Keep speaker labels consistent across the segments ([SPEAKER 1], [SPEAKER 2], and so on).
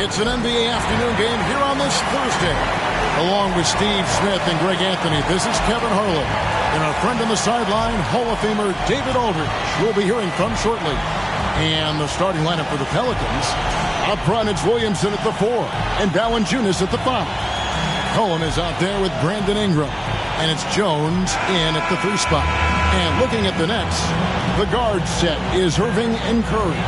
[SPEAKER 1] It's an NBA afternoon game here on this Thursday. Along with Steve Smith and Greg Anthony, this is Kevin Harlan. And our friend on the sideline, Hall of Famer David Aldridge, we'll be hearing from shortly. And the starting lineup for the Pelicans. Up front, it's Williamson at the 4 and Valanciunas at the 5. Cohen is out there with Brandon Ingram. And it's Jones in at the 3 spot. And looking at the Nets, the guard set is Irving and Curry.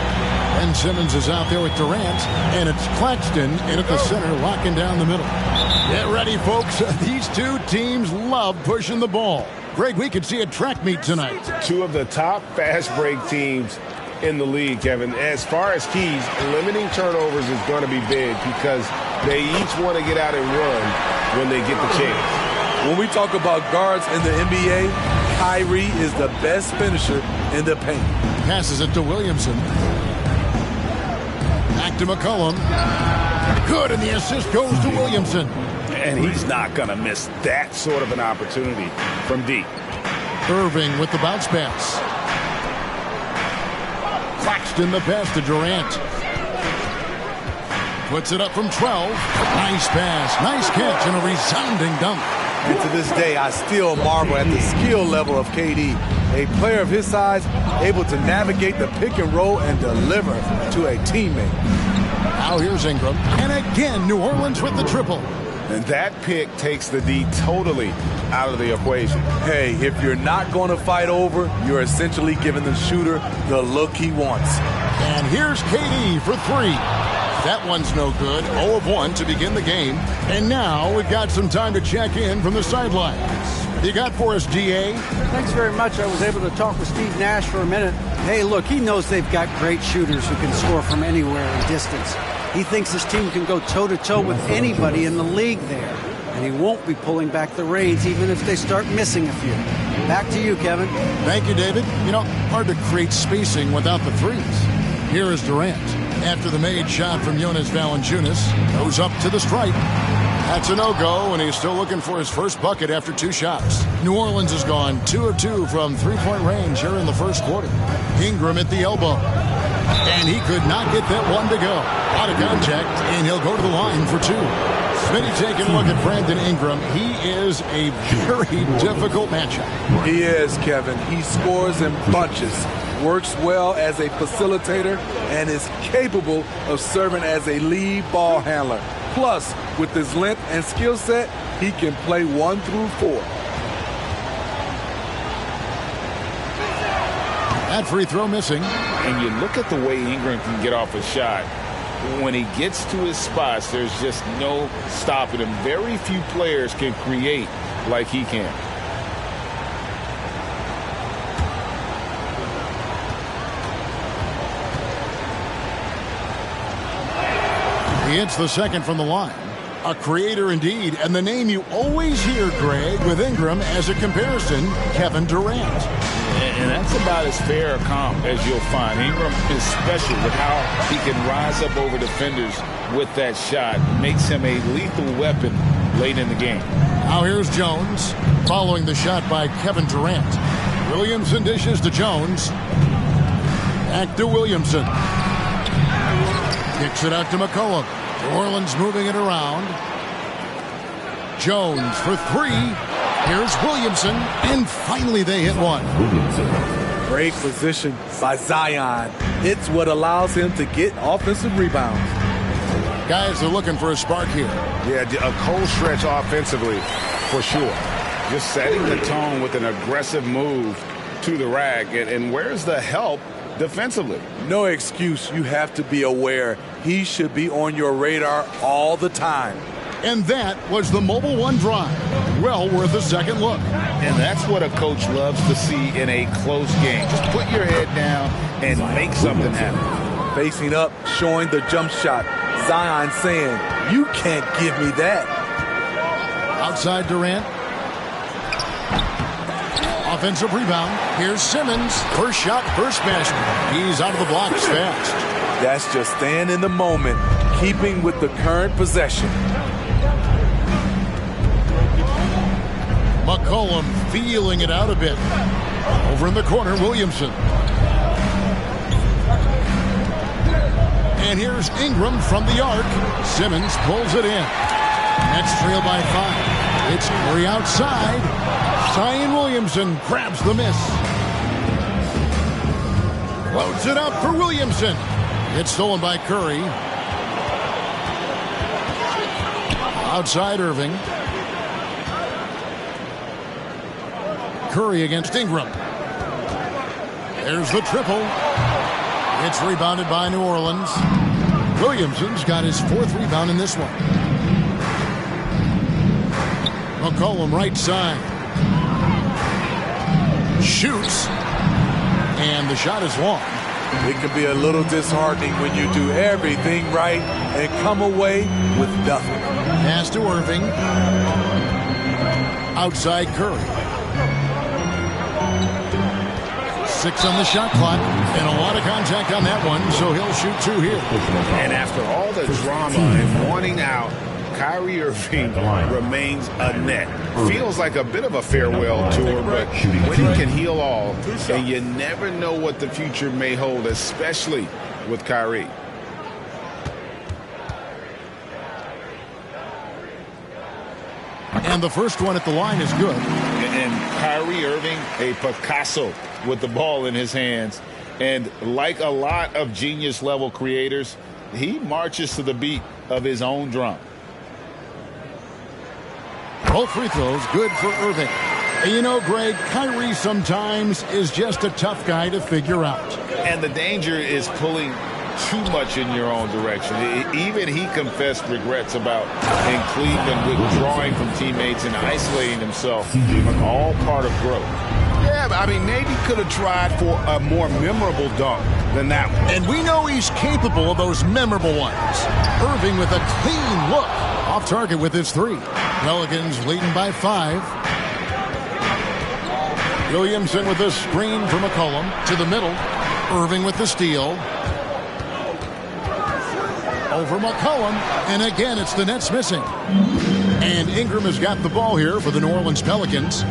[SPEAKER 1] Ben Simmons is out there with Durant, and it's Claxton in at the center, locking down the middle. Get ready, folks. These two teams love pushing the ball. Greg, we could see a track meet tonight.
[SPEAKER 2] Two of the top fast break teams in the league, Kevin. As far as keys, limiting turnovers is going to be big because they each want to get out and run when they get the chance.
[SPEAKER 3] When we talk about guards in the NBA, Kyrie is the best finisher in the paint.
[SPEAKER 1] Passes it to Williamson. Back to McCollum. Good, and the assist goes to Williamson.
[SPEAKER 2] And he's not going to miss that sort of an opportunity from deep.
[SPEAKER 1] Irving with the bounce pass. Claxton the pass to Durant. Puts it up from 12. Nice pass, nice catch, and a resounding dunk.
[SPEAKER 3] And to this day, I still marvel at the skill level of KD. A player of his size, able to navigate the pick and roll and deliver to a teammate.
[SPEAKER 1] Now here's Ingram. And again, New Orleans with the triple.
[SPEAKER 2] And that pick takes the D totally out of the equation.
[SPEAKER 3] Hey, if you're not going to fight over, you're essentially giving the shooter the look he wants.
[SPEAKER 1] And here's KD for 3. That one's no good. 0 of 1 to begin the game. And now we've got some time to check in from the sidelines. You got for us, DA?
[SPEAKER 4] Thanks very much. I was able to talk with Steve Nash for a minute. Hey, look, he knows they've got great shooters who can score from anywhere in distance. He thinks this team can go toe-to-toe with anybody in the league there. And he won't be pulling back the reins even if they start missing a few. Back to you, Kevin.
[SPEAKER 1] Thank you, David. You know, hard to create spacing without the threes. Here is Durant. After the made shot from Jonas Valanciunas, goes up to the stripe. That's a no-go, and he's still looking for his first bucket after 2 shots. New Orleans has gone 2 of 2 from three-point range here in the first quarter. Ingram at the elbow. And he could not get that one to go. Out of contact, and he'll go to the line for 2. Smitty taking a look at Brandon Ingram. He is a very difficult matchup.
[SPEAKER 3] He is, Kevin. He scores in bunches, works well as a facilitator, and is capable of serving as a lead ball handler. Plus, with his length and skill set, he can play 1 through 4.
[SPEAKER 1] That free throw missing.
[SPEAKER 2] And you look at the way Ingram can get off a shot. When he gets to his spots, there's just no stopping him. Very few players can create like he can.
[SPEAKER 1] He hits the second from the line. A creator indeed, and the name you always hear, Greg, with Ingram as a comparison, Kevin Durant.
[SPEAKER 2] And that's about as fair a comp as you'll find. Ingram is special with how he can rise up over defenders with that shot. Makes him a lethal weapon late in the game.
[SPEAKER 1] Now here's Jones, following the shot by Kevin Durant. Williamson dishes to Jones. Back to Williamson. Kicks it out to McCollum. New Orleans moving it around. Jones for 3. Here's Williamson, and finally they hit one.
[SPEAKER 3] Great position by Zion. It's what allows him to get offensive rebounds.
[SPEAKER 1] Guys are looking for a spark here.
[SPEAKER 2] Yeah, a cold stretch offensively, for sure. Just setting the tone with an aggressive move to the rack. And where's the help defensively?
[SPEAKER 3] No excuse. You have to be aware. He should be on your radar all the time.
[SPEAKER 1] And that was the Mobile One drive. Well worth a second look.
[SPEAKER 2] And that's what a coach loves to see in a close game. Just put your head down and make something happen.
[SPEAKER 3] Facing up, showing the jump shot. Zion saying, you can't give me that.
[SPEAKER 1] Outside Durant. Offensive rebound. Here's Simmons. First shot, first basket. He's out of the blocks fast.
[SPEAKER 3] That's just staying in the moment, keeping with the current possession.
[SPEAKER 1] McCollum feeling it out a bit. Over in the corner, Williamson. And here's Ingram from the arc. Simmons pulls it in. Nets trail by 5. It's Curry outside. Zion Williamson grabs the miss. Loads it up for Williamson. It's stolen by Curry. Outside Irving. Curry against Ingram. There's the triple. It's rebounded by New Orleans. Williamson's got his 4th rebound in this one. McCollum right side. Shoots. And the shot is long.
[SPEAKER 3] It can be a little disheartening when you do everything right and come away with nothing.
[SPEAKER 1] Pass to Irving. Outside Curry. 6 on the shot clock. And a lot of contact on that one, so he'll shoot 2 here.
[SPEAKER 2] And after all the drama and wanting out, Kyrie Irving remains a net. Feels like a bit of a farewell tour, but winning can heal all, and you never know what the future may hold, especially with Kyrie.
[SPEAKER 1] And the first one at the line is good.
[SPEAKER 5] And Kyrie Irving, a Picasso with the ball in his hands. And like a lot of genius-level creators, he marches to the beat of his own drum.
[SPEAKER 1] Both free throws good for Irving. And you know, Greg, Kyrie sometimes is just a tough guy to figure out.
[SPEAKER 5] And the danger is pulling too much in your own direction. Even he confessed regrets about in Cleveland withdrawing from teammates and isolating himself. All part of growth.
[SPEAKER 2] Yeah, I mean, maybe could have tried for a more memorable dunk than that one.
[SPEAKER 1] And we know he's capable of those memorable ones. Irving with a clean look. Off target with his 3. Pelicans leading by 5. Williamson with a screen for McCollum to the middle. Irving with the steal. Over McCollum. And again, it's the Nets missing. And Ingram has got the ball here for the New Orleans Pelicans.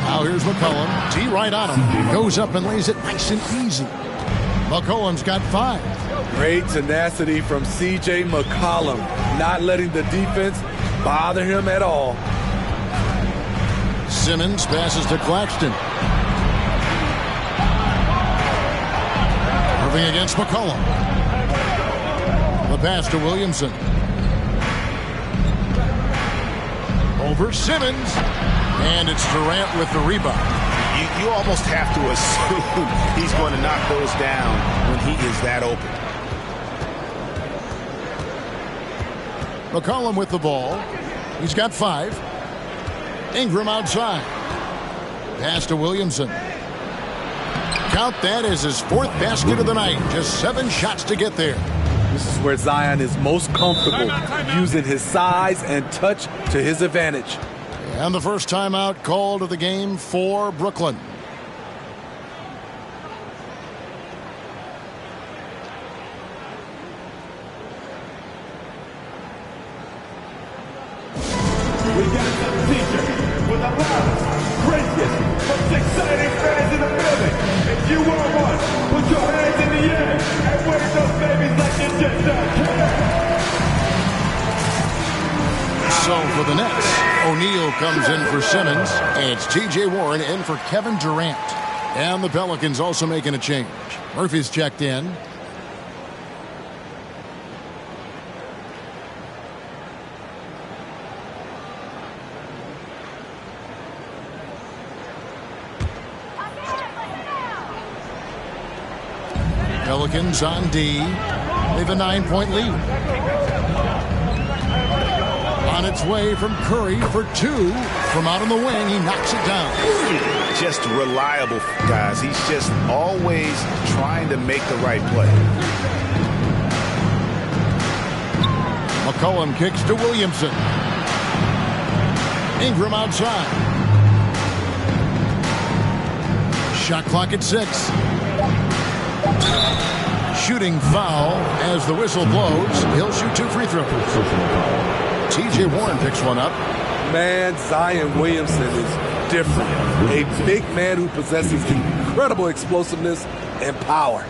[SPEAKER 1] Now here's McCollum. T right on him. Goes up and lays it nice and easy. McCollum's got 5.
[SPEAKER 3] Great tenacity from C.J. McCollum, not letting the defense bother him at all.
[SPEAKER 1] Simmons passes to Claxton. Irving against McCollum. The pass to Williamson. Over Simmons. And it's Durant with the rebound.
[SPEAKER 2] You almost have to assume he's going to knock those down when he is that open.
[SPEAKER 1] McCollum with the ball. He's got 5. Ingram outside. Pass to Williamson. Count that as his 4th basket of the night. Just 7 shots to get there.
[SPEAKER 3] This is where Zion is most comfortable, using his size and touch to his advantage.
[SPEAKER 1] And the first timeout called of the game for Brooklyn.
[SPEAKER 6] We got some teacher with the loudest, craziest, most exciting fans in the building. If you want one, put your hands in the air and wave those babies like you just don't care.
[SPEAKER 1] So for the Nets, O'Neal comes in for Simmons, and it's T.J. Warren in for Kevin Durant. And the Pelicans also making a change. Murphy's checked in. Pelicans on D. They have a 9-point lead. On its way from Curry for 2. From out on the wing, he knocks it down.
[SPEAKER 2] Just reliable, guys. He's just always trying to make the right play.
[SPEAKER 1] McCollum kicks to Williamson. Ingram outside. Shot clock at 6. Shooting foul as the whistle blows. He'll shoot 2 free throws. T.J. Warren picks one up.
[SPEAKER 3] Man, Zion Williamson is different. A big man who possesses incredible explosiveness and power.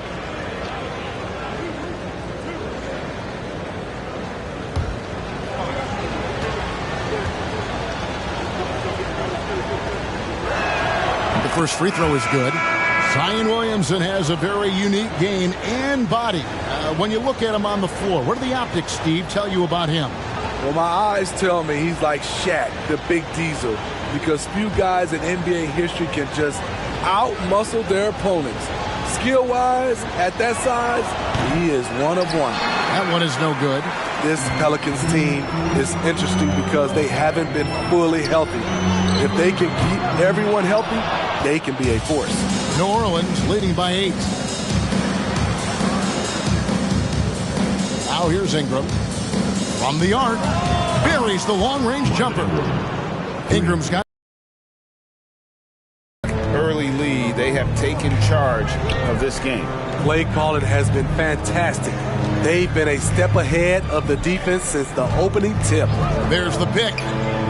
[SPEAKER 1] The first free throw is good. Zion Williamson has a very unique game and body. When you look at him on the floor, what do the optics, Steve, tell you about him?
[SPEAKER 3] Well, my eyes tell me he's like Shaq, the big diesel, because few guys in NBA history can just out-muscle their opponents. Skill-wise, at that size, he is one of one.
[SPEAKER 1] That one is no good.
[SPEAKER 3] This Pelicans team is interesting because they haven't been fully healthy. If they can keep everyone healthy, they can be a force.
[SPEAKER 1] New Orleans leading by 8. Now here's Ingram. From the arc, buries the long-range jumper. Ingram's got
[SPEAKER 5] Early lead. They have taken charge of this game.
[SPEAKER 3] Play calling has been fantastic. They've been a step ahead of the defense since the opening tip.
[SPEAKER 1] There's the pick.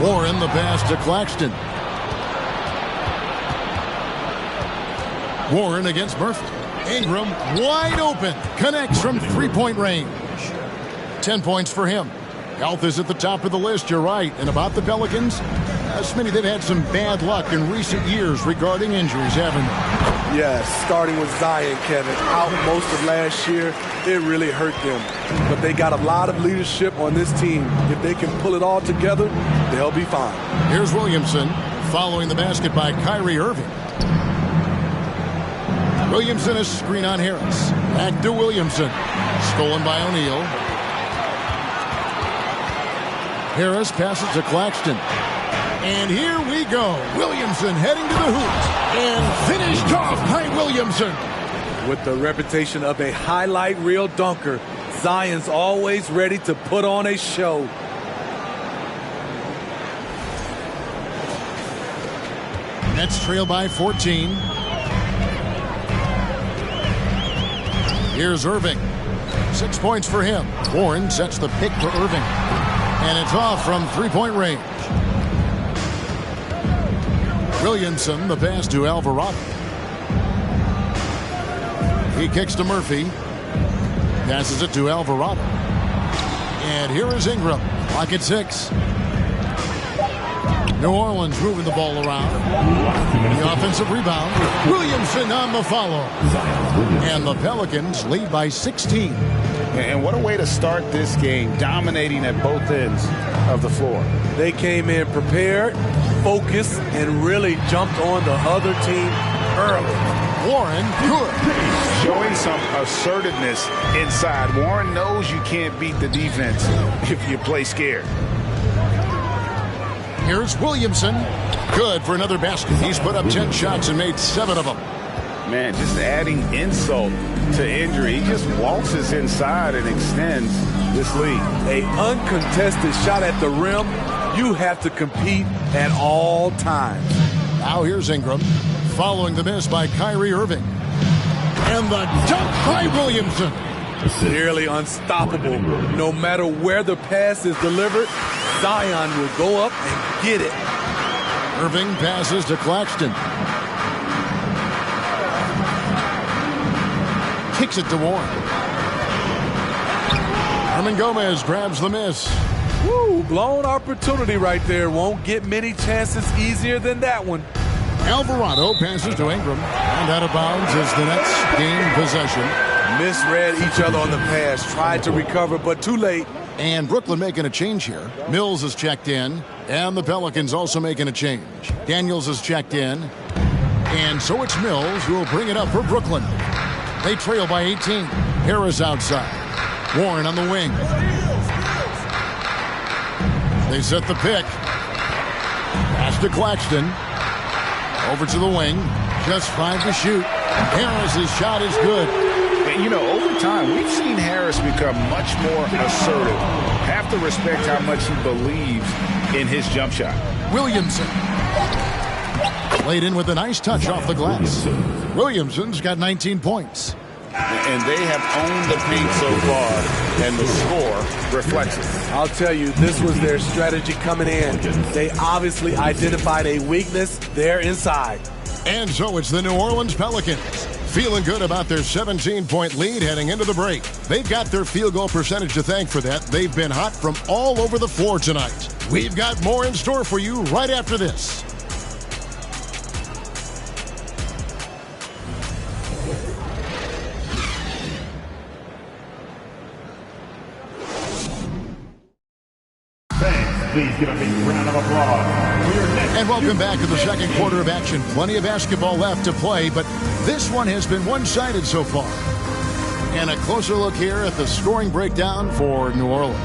[SPEAKER 1] Warren the pass to Claxton. Warren against Murphy. Ingram wide open. Connects from three-point range. 10 points for him. Health is at the top of the list, you're right. And about the Pelicans, Smitty, they've had some bad luck in recent years regarding injuries, haven't they?
[SPEAKER 3] Yes, starting with Zion, Kevin, out most of last year, it really hurt them. But they got a lot of leadership on this team. If they can pull it all together, they'll be fine.
[SPEAKER 1] Here's Williamson following the basket by Kyrie Irving. Williamson is screen on Harris. Back to Williamson. Stolen by O'Neal. Harris passes to Claxton. And here we go. Williamson heading to the hoop. And finished off by Williamson.
[SPEAKER 3] With the reputation of a highlight reel dunker, Zion's always ready to put on a show.
[SPEAKER 1] Nets trail by 14. Here's Irving. 6 points for him. Warren sets the pick for Irving. And it's off from three-point range. Williamson, the pass to Alvarado. He kicks to Murphy. Passes it to Alvarado. And here is Ingram. Clock at 6. New Orleans moving the ball around. The offensive rebound. Williamson on the follow. And the Pelicans lead by 16.
[SPEAKER 5] And what a way to start this game, dominating at both ends of the floor.
[SPEAKER 3] They came in prepared, focused, and really jumped on the other team early.
[SPEAKER 1] Warren, good.
[SPEAKER 5] Showing some assertiveness inside. Warren knows you can't beat the defense if you play scared.
[SPEAKER 1] Here's Williamson. Good for another basket. He's put up 10 shots and made 7 of them.
[SPEAKER 5] Man, just adding insult to injury. He just waltzes inside and extends this lead.
[SPEAKER 3] A uncontested shot at the rim, you have to compete at all times.
[SPEAKER 1] Now here's Ingram. Following the miss by Kyrie Irving. And the dunk by Williamson.
[SPEAKER 3] Nearly unstoppable. No matter where the pass is delivered, Zion will go up and get it.
[SPEAKER 1] Irving passes to Claxton. Kicks it to Warren. Herman Gomez grabs the miss.
[SPEAKER 3] Woo, blown opportunity right there. Won't get many chances easier than that one.
[SPEAKER 1] Alvarado passes to Ingram. And out of bounds as the Nets gain possession.
[SPEAKER 3] Misread each other on the pass. Tried to recover, but too late.
[SPEAKER 1] And Brooklyn making a change here. Mills is checked in. And the Pelicans also making a change. Daniels is checked in. And so it's Mills who will bring it up for Brooklyn. They trail by 18. Harris outside. Warren on the wing. They set the pick. Pass to Claxton. Over to the wing. Just 5 to shoot. Harris's shot is good.
[SPEAKER 5] You know, over time, we've seen Harris become much more assertive. Have to respect how much he believes in his jump shot.
[SPEAKER 1] Williamson. Laid in with a nice touch off the glass. Williamson's got 19 points.
[SPEAKER 5] And they have owned the paint so far, and the score reflects it.
[SPEAKER 3] I'll tell you, this was their strategy coming in. They obviously identified a weakness there inside.
[SPEAKER 1] And so it's the New Orleans Pelicans. Feeling good about their 17-point lead heading into the break. They've got their field goal percentage to thank for that. They've been hot from all over the floor tonight. We've got more in store for you right after this.
[SPEAKER 6] Please give a big round of applause for your next.
[SPEAKER 1] And welcome back to the second quarter of action. Plenty of basketball left to play, but this one has been one-sided so far. And a closer look here at the scoring breakdown for New Orleans.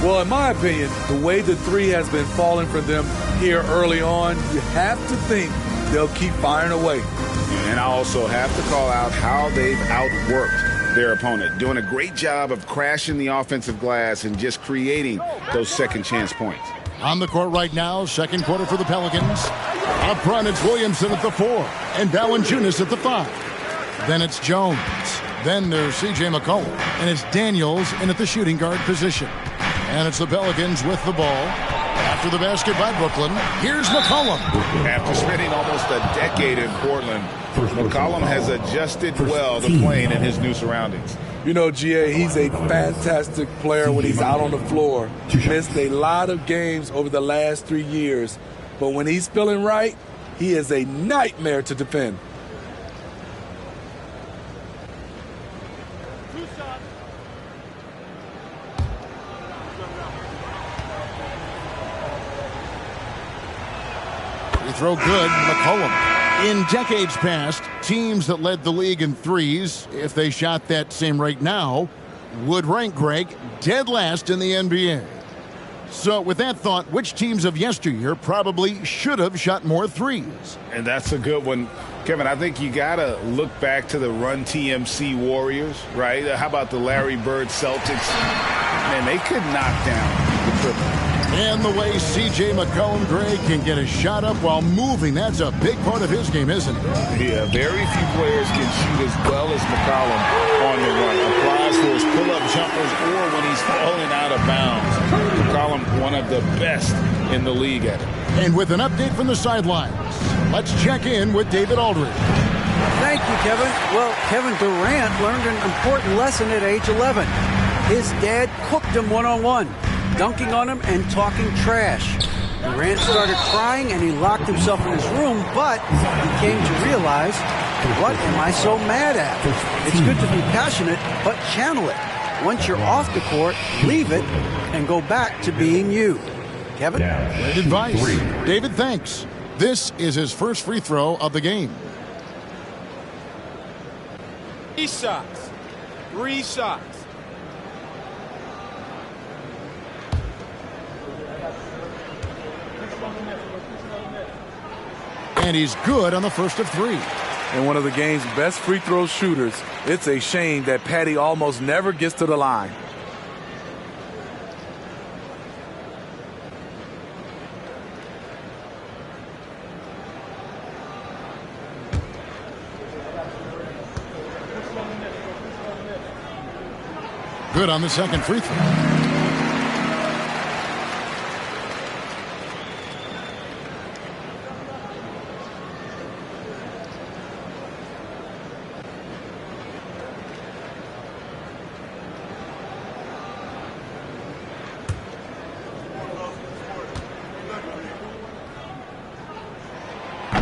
[SPEAKER 3] Well, in my opinion, the way the three has been falling for them here early on, you have to think they'll keep firing away.
[SPEAKER 7] And I also have to call out how they've outworked their opponent, doing a great job of crashing the offensive glass and just creating those second chance points.
[SPEAKER 1] On the court right now, second quarter for the Pelicans. Up front, it's Williamson at the 4 and Valanciunas at the 5. Then it's Jones. Then there's C.J. McCollum. And it's Daniels in at the shooting guard position. And it's the Pelicans with the ball. After the basket by Brooklyn, here's McCollum.
[SPEAKER 5] After spending almost a decade in Portland, McCollum has adjusted well to playing in his new surroundings.
[SPEAKER 3] You know, GA, he's a fantastic player when he's out on the floor. Missed a lot of games over the last 3 years. But when he's feeling right, he is a nightmare to defend.
[SPEAKER 1] Throw good, McCollum. In decades past, teams that led the league in threes, if they shot that same rate now, would rank, Greg, dead last in the NBA. So with that thought, which teams of yesteryear probably should have shot more threes?
[SPEAKER 7] And that's a good one. Kevin, I think you got to look back to the Run TMC Warriors, right? How about the Larry Bird Celtics? Man, they could knock down the triple.
[SPEAKER 1] And the way C.J. McCollum, Greg, can get a shot up while moving, that's a big part of his game, isn't it?
[SPEAKER 7] Yeah, very few players can shoot as well as McCollum on the run. Applies for his pull-up jumpers or when he's falling out of bounds. McCollum, one of the best in the league at it.
[SPEAKER 1] And with an update from the sidelines, let's check in with David Aldridge.
[SPEAKER 4] Thank you, Kevin. Well, Kevin Durant learned an important lesson at age 11. His dad cooked him one-on-one, dunking on him and talking trash. Durant started crying and he locked himself in his room, but he came to realize, what am I so mad at? It's good to be passionate, but channel it. Once you're off the court, leave it and go back to being you. Kevin?
[SPEAKER 1] Great advice. David, thanks. This is his first free throw of the game.
[SPEAKER 8] 3 shots. 3 shots.
[SPEAKER 1] And he's good on the first of 3.
[SPEAKER 3] And one of the game's best free throw shooters. It's a shame that Patty almost never gets to the line.
[SPEAKER 1] Good on the second free throw.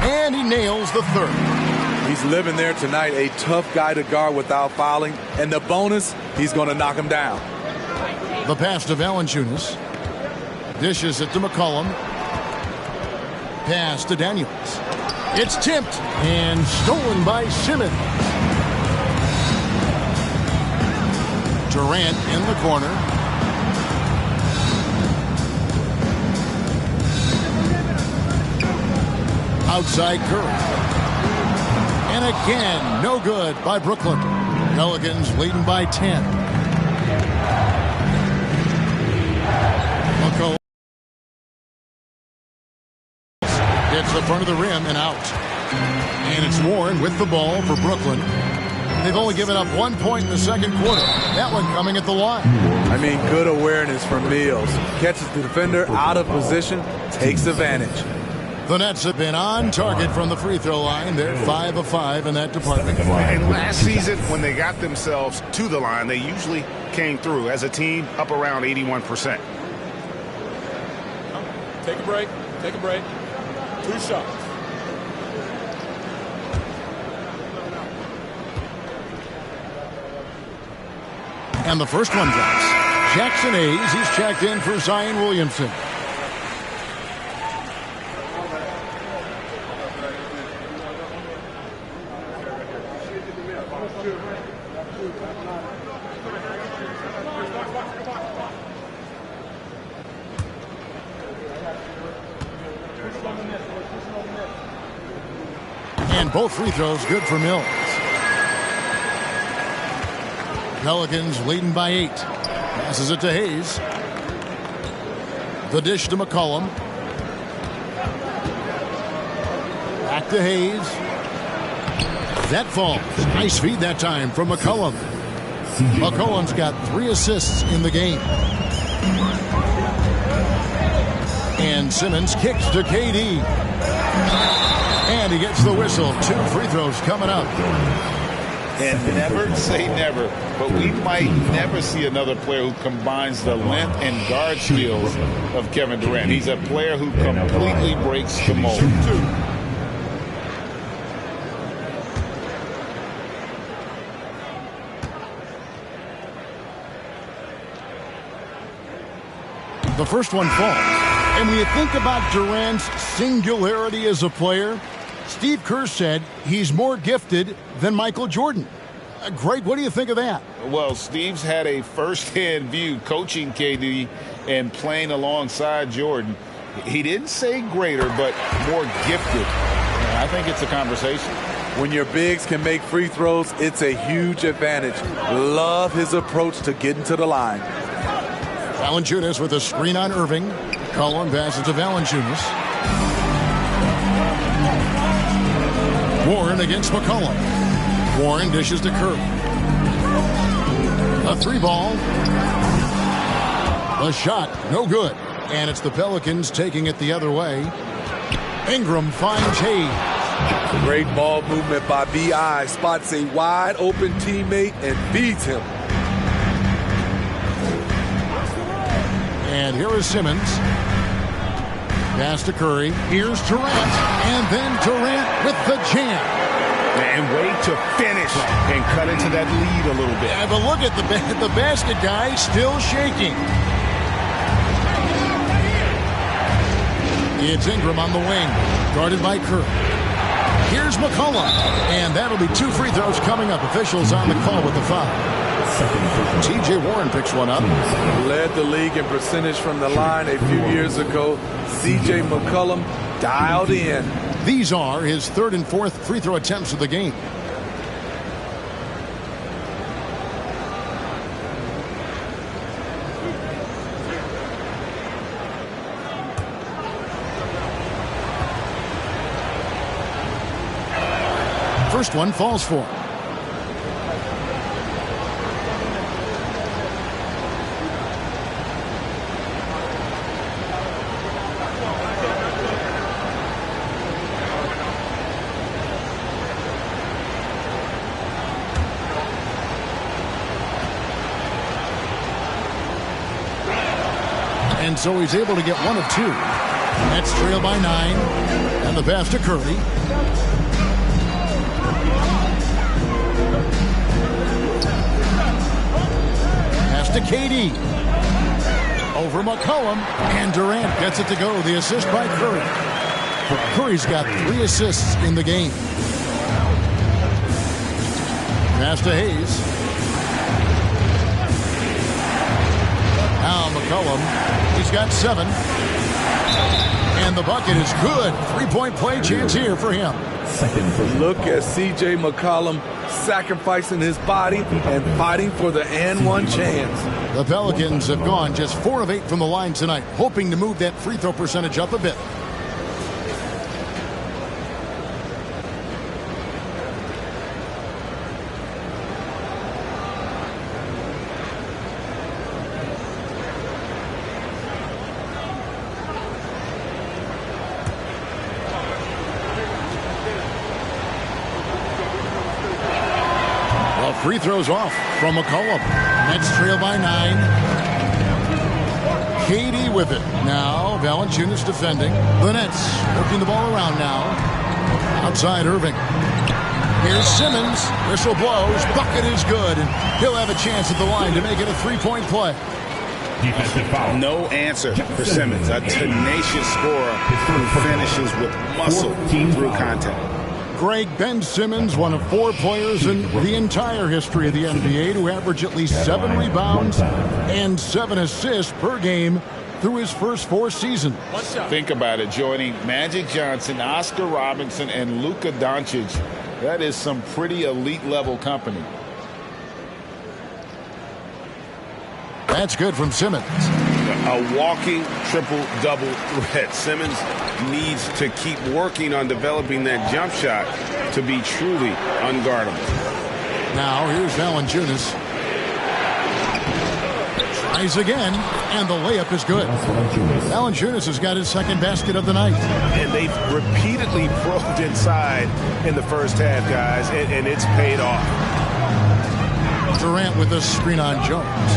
[SPEAKER 1] And he nails the third.
[SPEAKER 3] He's living there tonight, a tough guy to guard without fouling. And the bonus, he's going to knock him down.
[SPEAKER 1] The pass to Valanciunas. Dishes it to McCollum. Pass to Daniels. It's tipped and stolen by Simmons. Durant in the corner. Outside Curry. And again, no good by Brooklyn. Pelicans leading by 10. McCollum hits the front of the rim and out. And it's Warren with the ball for Brooklyn. They've only given up 1 point in the second quarter. That one coming at the line.
[SPEAKER 3] I mean, good awareness from Mills. Catches the defender out of position, takes advantage.
[SPEAKER 1] The Nets have been on target from the free throw line. They're 5 of 5 in that department.
[SPEAKER 2] And last season, when they got themselves to the line, they usually came through as a team up around 81%.
[SPEAKER 8] Take a break. Take a break. 2 shots.
[SPEAKER 1] And the first one drops. Jackson Hayes, he's checked in for Zion Williamson. And both free throws good for Mills. Pelicans leading by 8. Passes it to Hayes. The dish to McCollum. Back to Hayes. That falls. Nice feed that time from McCollum. McCollum's got 3 assists in the game. And Simmons kicks to KD. And he gets the whistle. 2 free throws coming up.
[SPEAKER 5] And never say never, but we might never see another player who combines the length and guard skills of Kevin Durant. He's a player who completely breaks the mold.
[SPEAKER 1] The first one falls. And when you think about Durant's singularity as a player, Steve Kerr said he's more gifted than Michael Jordan. Great. What do you think of that?
[SPEAKER 5] Well, Steve's had a first-hand view coaching KD and playing alongside Jordan. He didn't say greater, but more gifted. I think it's a conversation.
[SPEAKER 3] When your bigs can make free throws, it's a huge advantage. Love his approach to getting to the line.
[SPEAKER 1] Valanciunas with a screen on Irving. Cullen passes to Valanciunas. Warren against McCollum. Warren dishes to Curry. A 3-ball. A shot, no good. And it's the Pelicans taking it the other way. Ingram finds Hayes.
[SPEAKER 3] Great ball movement by B.I. Spots a wide open teammate and feeds him.
[SPEAKER 1] And here is Simmons. Pass to Curry. Here's Durant. And then Durant with the jam.
[SPEAKER 2] And wait to finish and cut into that lead a little bit.
[SPEAKER 1] Yeah, but look at the basket guy still shaking. It's Ingram on the wing, guarded by Curry. Here's McCollum. And that'll be 2 free throws coming up. Officials on the call with the foul. T.J. Warren picks one up.
[SPEAKER 3] Led the league in percentage from the line a few years ago. C.J. McCollum dialed in.
[SPEAKER 1] These are his 3rd and 4th free throw attempts of the game. First one falls for him. And so he's able to get 1 of 2. Nets trail by 9. And the pass to Curry. Pass to KD. Over McCollum. And Durant gets it to go. The assist by Curry. Curry's got 3 assists in the game. Pass to Hayes. Now McCollum, he's got 7. And the bucket is good. 3-point play chance here for him.
[SPEAKER 3] Look at C.J. McCollum sacrificing his body and fighting for the and one chance.
[SPEAKER 1] The Pelicans have gone just 4 of 8 from the line tonight, hoping to move that free throw percentage up a bit. Free throws off from McCollum. Nets trail by 9. KD with it. Now Valanciunas defending. The Nets working the ball around now. Outside Irving. Here's Simmons. Whistle blows. Bucket is good. And he'll have a chance at the line to make it a three-point play.
[SPEAKER 5] Defensive foul. No answer for Simmons. A tenacious scorer who finishes with muscle through contact.
[SPEAKER 1] Greg, Ben Simmons, one of 4 players in the entire history of the NBA to average at least 7 rebounds and 7 assists per game through his first 4 seasons.
[SPEAKER 5] Think about it, joining Magic Johnson, Oscar Robinson, and Luka Doncic. That is some pretty elite level company.
[SPEAKER 1] That's good from Simmons.
[SPEAKER 2] A walking triple-double threat. Simmons needs to keep working on developing that jump shot to be truly unguardable.
[SPEAKER 1] Now here's Valanciunas. Tries again, and the layup is good. Valanciunas has got his second basket of the night.
[SPEAKER 2] And they've repeatedly probed inside in the first half, guys, and it's paid off.
[SPEAKER 1] Durant with the screen on Jones.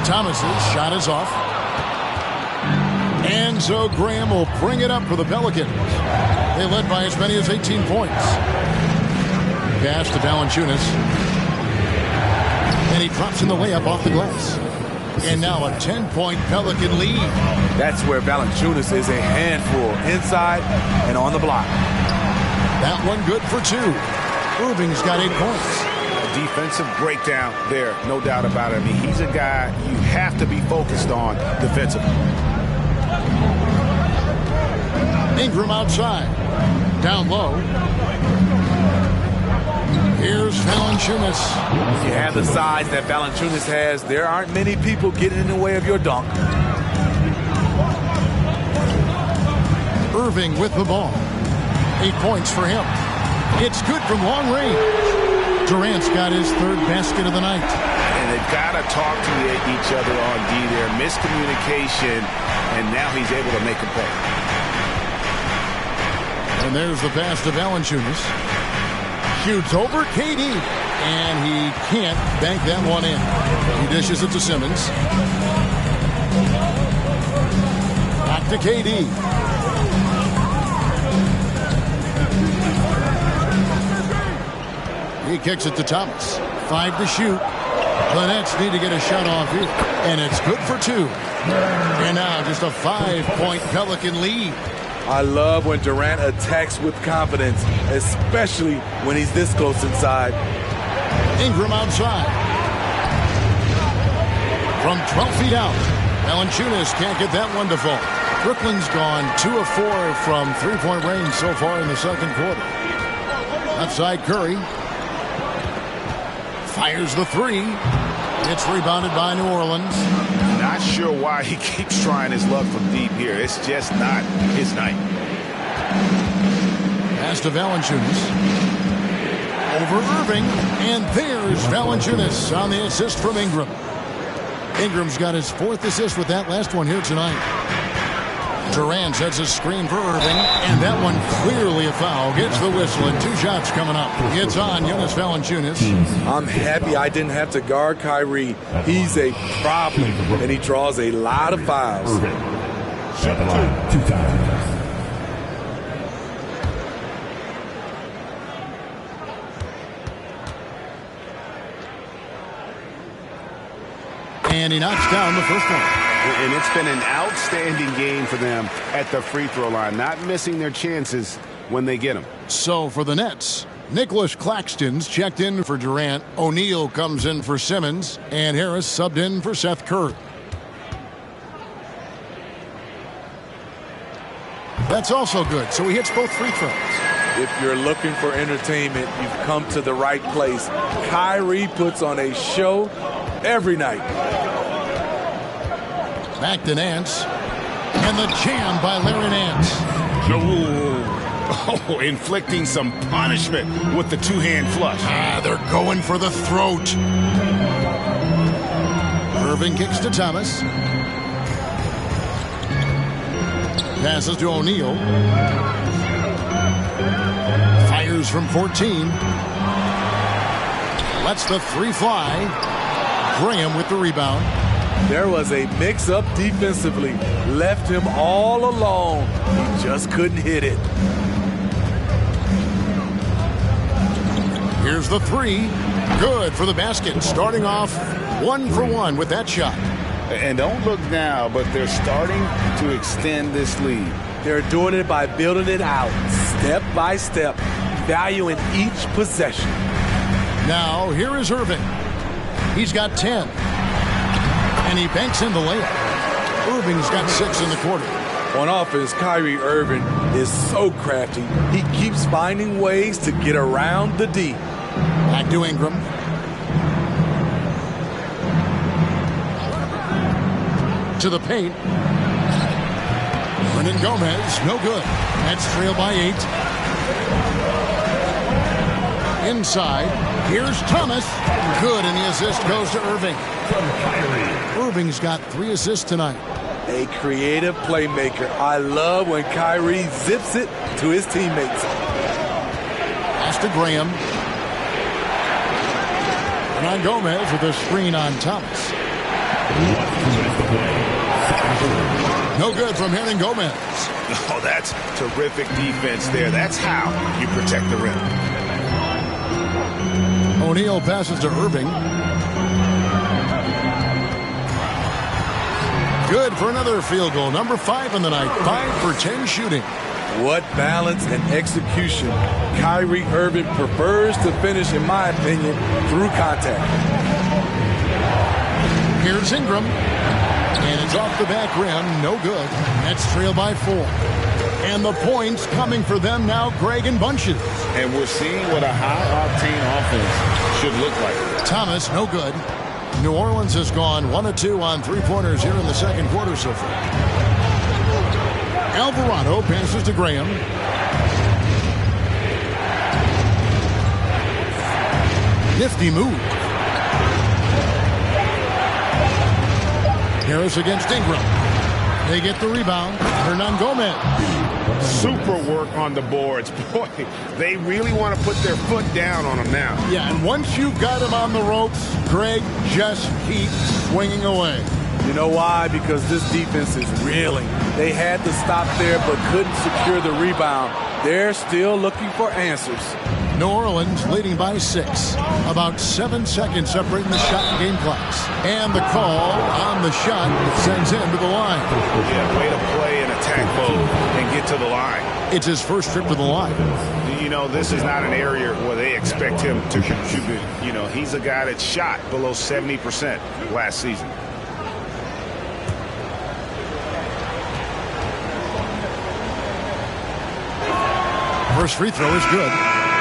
[SPEAKER 1] Thomas's shot is off. And so Graham will bring it up for the Pelicans. They led by as many as 18 points. Pass to Valanciunas. And he drops in the layup off the glass. And now a 10-point Pelican lead.
[SPEAKER 3] That's where Valanciunas is a handful, inside and on the block.
[SPEAKER 1] That one good for 2. Irving's got 8 points.
[SPEAKER 2] Defensive breakdown there, no doubt about it. I mean, he's a guy you have to be focused on defensively.
[SPEAKER 1] Ingram outside. Down low. Here's Valanciunas.
[SPEAKER 3] You have the size that Valanciunas has. There aren't many people getting in the way of your dunk.
[SPEAKER 1] Irving with the ball. 8 points for him. It's good from long range. Durant's got his 3rd basket of the night.
[SPEAKER 2] And they've got to talk to each other on D there. Miscommunication, and now he's able to make a play.
[SPEAKER 1] And there's the pass to Valanciunas. Shoots over KD. And he can't bank that one in. He dishes it to Simmons. Back to KD. He kicks it to Thomas. 5 to shoot. The Nets need to get a shot off here. And it's good for 2. And now just a 5-point Pelican lead.
[SPEAKER 3] I love when Durant attacks with confidence, especially when he's this close inside.
[SPEAKER 1] Ingram outside. From 12 feet out. Valanciunas can't get that one to fall. Brooklyn's gone 2 of 4 from 3-point range so far in the second quarter. Outside Curry. Fires the 3. It's rebounded by New Orleans.
[SPEAKER 2] Not sure why he keeps trying his luck from deep here. It's just not his night.
[SPEAKER 1] Pass to Valanciunas. Over Irving. And there's Valanciunas on the assist from Ingram. Ingram's got his 4th assist with that last one here tonight. Durant sets a screen for Irving, and that one clearly a foul. Gets the whistle, and 2 shots coming up. It's on Jonas Valanciunas.
[SPEAKER 3] I'm happy I didn't have to guard Kyrie. He's a problem, and he draws a lot of fouls.
[SPEAKER 6] Shut the line 2 times.
[SPEAKER 1] And he knocks down the first one.
[SPEAKER 2] And it's been an outstanding game for them at the free throw line, not missing their chances when they get them.
[SPEAKER 1] So for the Nets, Nicholas Claxton's checked in for Durant. O'Neal comes in for Simmons. And Harris subbed in for Seth Curry. That's also good. So he hits both free throws.
[SPEAKER 3] If you're looking for entertainment, you've come to the right place. Kyrie puts on a show every night.
[SPEAKER 1] Back to Nance. And the jam by Larry Nance.
[SPEAKER 2] Oh, inflicting some punishment with the 2-hand flush.
[SPEAKER 1] They're going for the throat. Irving kicks to Thomas. Passes to O'Neal. Fires from 14. Lets the three fly. Graham with the rebound.
[SPEAKER 3] There was a mix-up defensively. Left him all alone. He just couldn't hit it.
[SPEAKER 1] Here's the three. Good for the basket. Starting off 1 for 1 with that shot.
[SPEAKER 5] And don't look now, but they're starting to extend this lead.
[SPEAKER 3] They're doing it by building it out, step by step, valuing each possession.
[SPEAKER 1] Now, here is Irving. He's got 10. And he banks in the layup. Irving's got 6 in the quarter.
[SPEAKER 3] On offense, Kyrie Irving is so crafty. He keeps finding ways to get around the D.
[SPEAKER 1] Back to Ingram. To the paint. Brendan Gomez, no good. That's trailed by 8. Inside, here's Thomas. Good, and the assist goes to Irving. Irving's got 3 assists tonight.
[SPEAKER 3] A creative playmaker. I love when Kyrie zips it to his teammates.
[SPEAKER 1] Pass to Graham. And on Gomez with a screen on Thomas. No good from Hernan Gomez.
[SPEAKER 5] Oh, that's terrific defense there. That's how you protect the rim.
[SPEAKER 1] O'Neal passes to Irving. Good for another field goal. Number 5 in the night. 5 for 10 shooting.
[SPEAKER 3] What balance and execution. Kyrie Irving prefers to finish, in my opinion, through contact.
[SPEAKER 1] Here's Ingram. And it's off the back rim. No good. That's trailed by 4. And the points coming for them now, Greg, in bunches.
[SPEAKER 5] And we're seeing what a high-octane offense should look like.
[SPEAKER 1] Thomas, no good. New Orleans has gone 1 of 2 on three-pointers here in the second quarter so far. Alvarado passes to Graham. Nifty move. Harris against Ingram. They get the rebound. Hernan Gomez.
[SPEAKER 2] Super work on the boards. Boy, they really want to put their foot down on him now.
[SPEAKER 1] Yeah, and once you've got him on the ropes, Greg, just keep swinging away.
[SPEAKER 3] You know why? Because this defense is reeling. They had to stop there but couldn't secure the rebound. They're still looking for answers.
[SPEAKER 1] New Orleans leading by 6. About 7 seconds separating the shot and game clocks. And the call on the shot sends him to the line.
[SPEAKER 2] Yeah, way to play in attack mode and get to the line.
[SPEAKER 1] It's his first trip to the line.
[SPEAKER 2] You know, this is not an area where they expect him to contribute. You know, he's a guy that shot below 70% last season.
[SPEAKER 1] First free throw is good.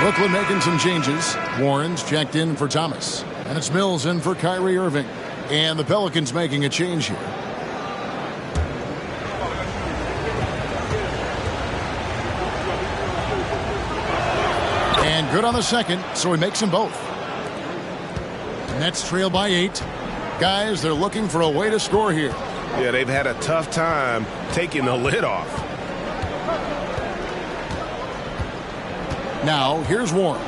[SPEAKER 1] Brooklyn making some changes. Warren's checked in for Thomas. And it's Mills in for Kyrie Irving. And the Pelicans making a change here. And good on the second, so he makes them both. Nets trail by 8. Guys, they're looking for a way to score here.
[SPEAKER 2] Yeah, they've had a tough time taking the lid off.
[SPEAKER 1] Now, here's Warren.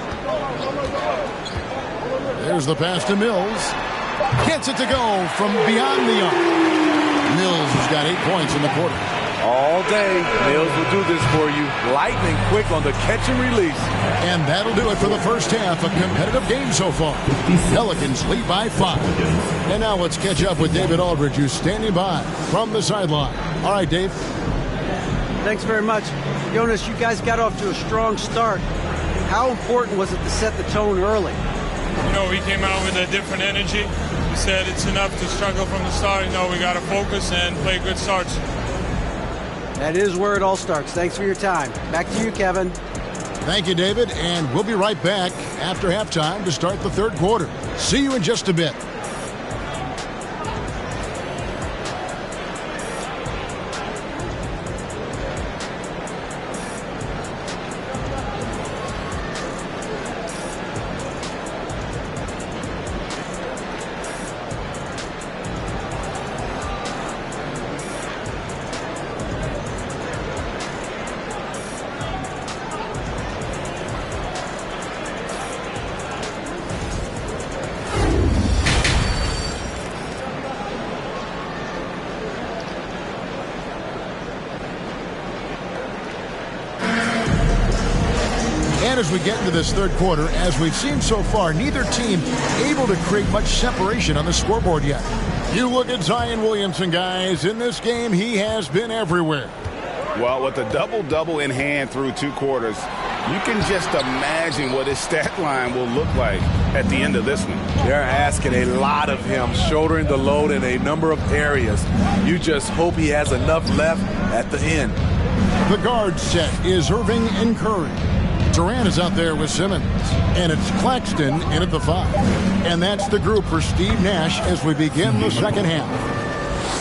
[SPEAKER 1] There's the pass to Mills. Gets it to go from beyond the arc. Mills has got 8 points in the quarter.
[SPEAKER 3] All day, Mills will do this for you. Lightning quick on the catch and release.
[SPEAKER 1] And that'll do it for the first half. A competitive game so far. Pelicans lead by 5. And now let's catch up with David Aldridge, who's standing by from the sideline. All right, Dave.
[SPEAKER 4] Thanks very much. Jonas, you guys got off to a strong start. How important was it to set the tone early?
[SPEAKER 9] You know, we came out with a different energy. We said it's enough to struggle from the start. You know, we got to focus and play good starts.
[SPEAKER 4] That is where it all starts. Thanks for your time. Back to you, Kevin.
[SPEAKER 1] Thank you, David. And we'll be right back after halftime to start the third quarter. See you in just a bit. And as we get into this third quarter, as we've seen so far, neither team able to create much separation on the scoreboard yet. You look at Zion Williamson, guys. In this game, he has been everywhere.
[SPEAKER 5] Well, with a double-double in hand through 2 quarters, you can just imagine what his stat line will look like at the end of this one.
[SPEAKER 3] They're asking a lot of him, shouldering the load in a number of areas. You just hope he has enough left at the end.
[SPEAKER 1] The guard set is Irving and Curry. Durant is out there with Simmons. And it's Claxton in at the 5. And that's the group for Steve Nash as we begin the second half.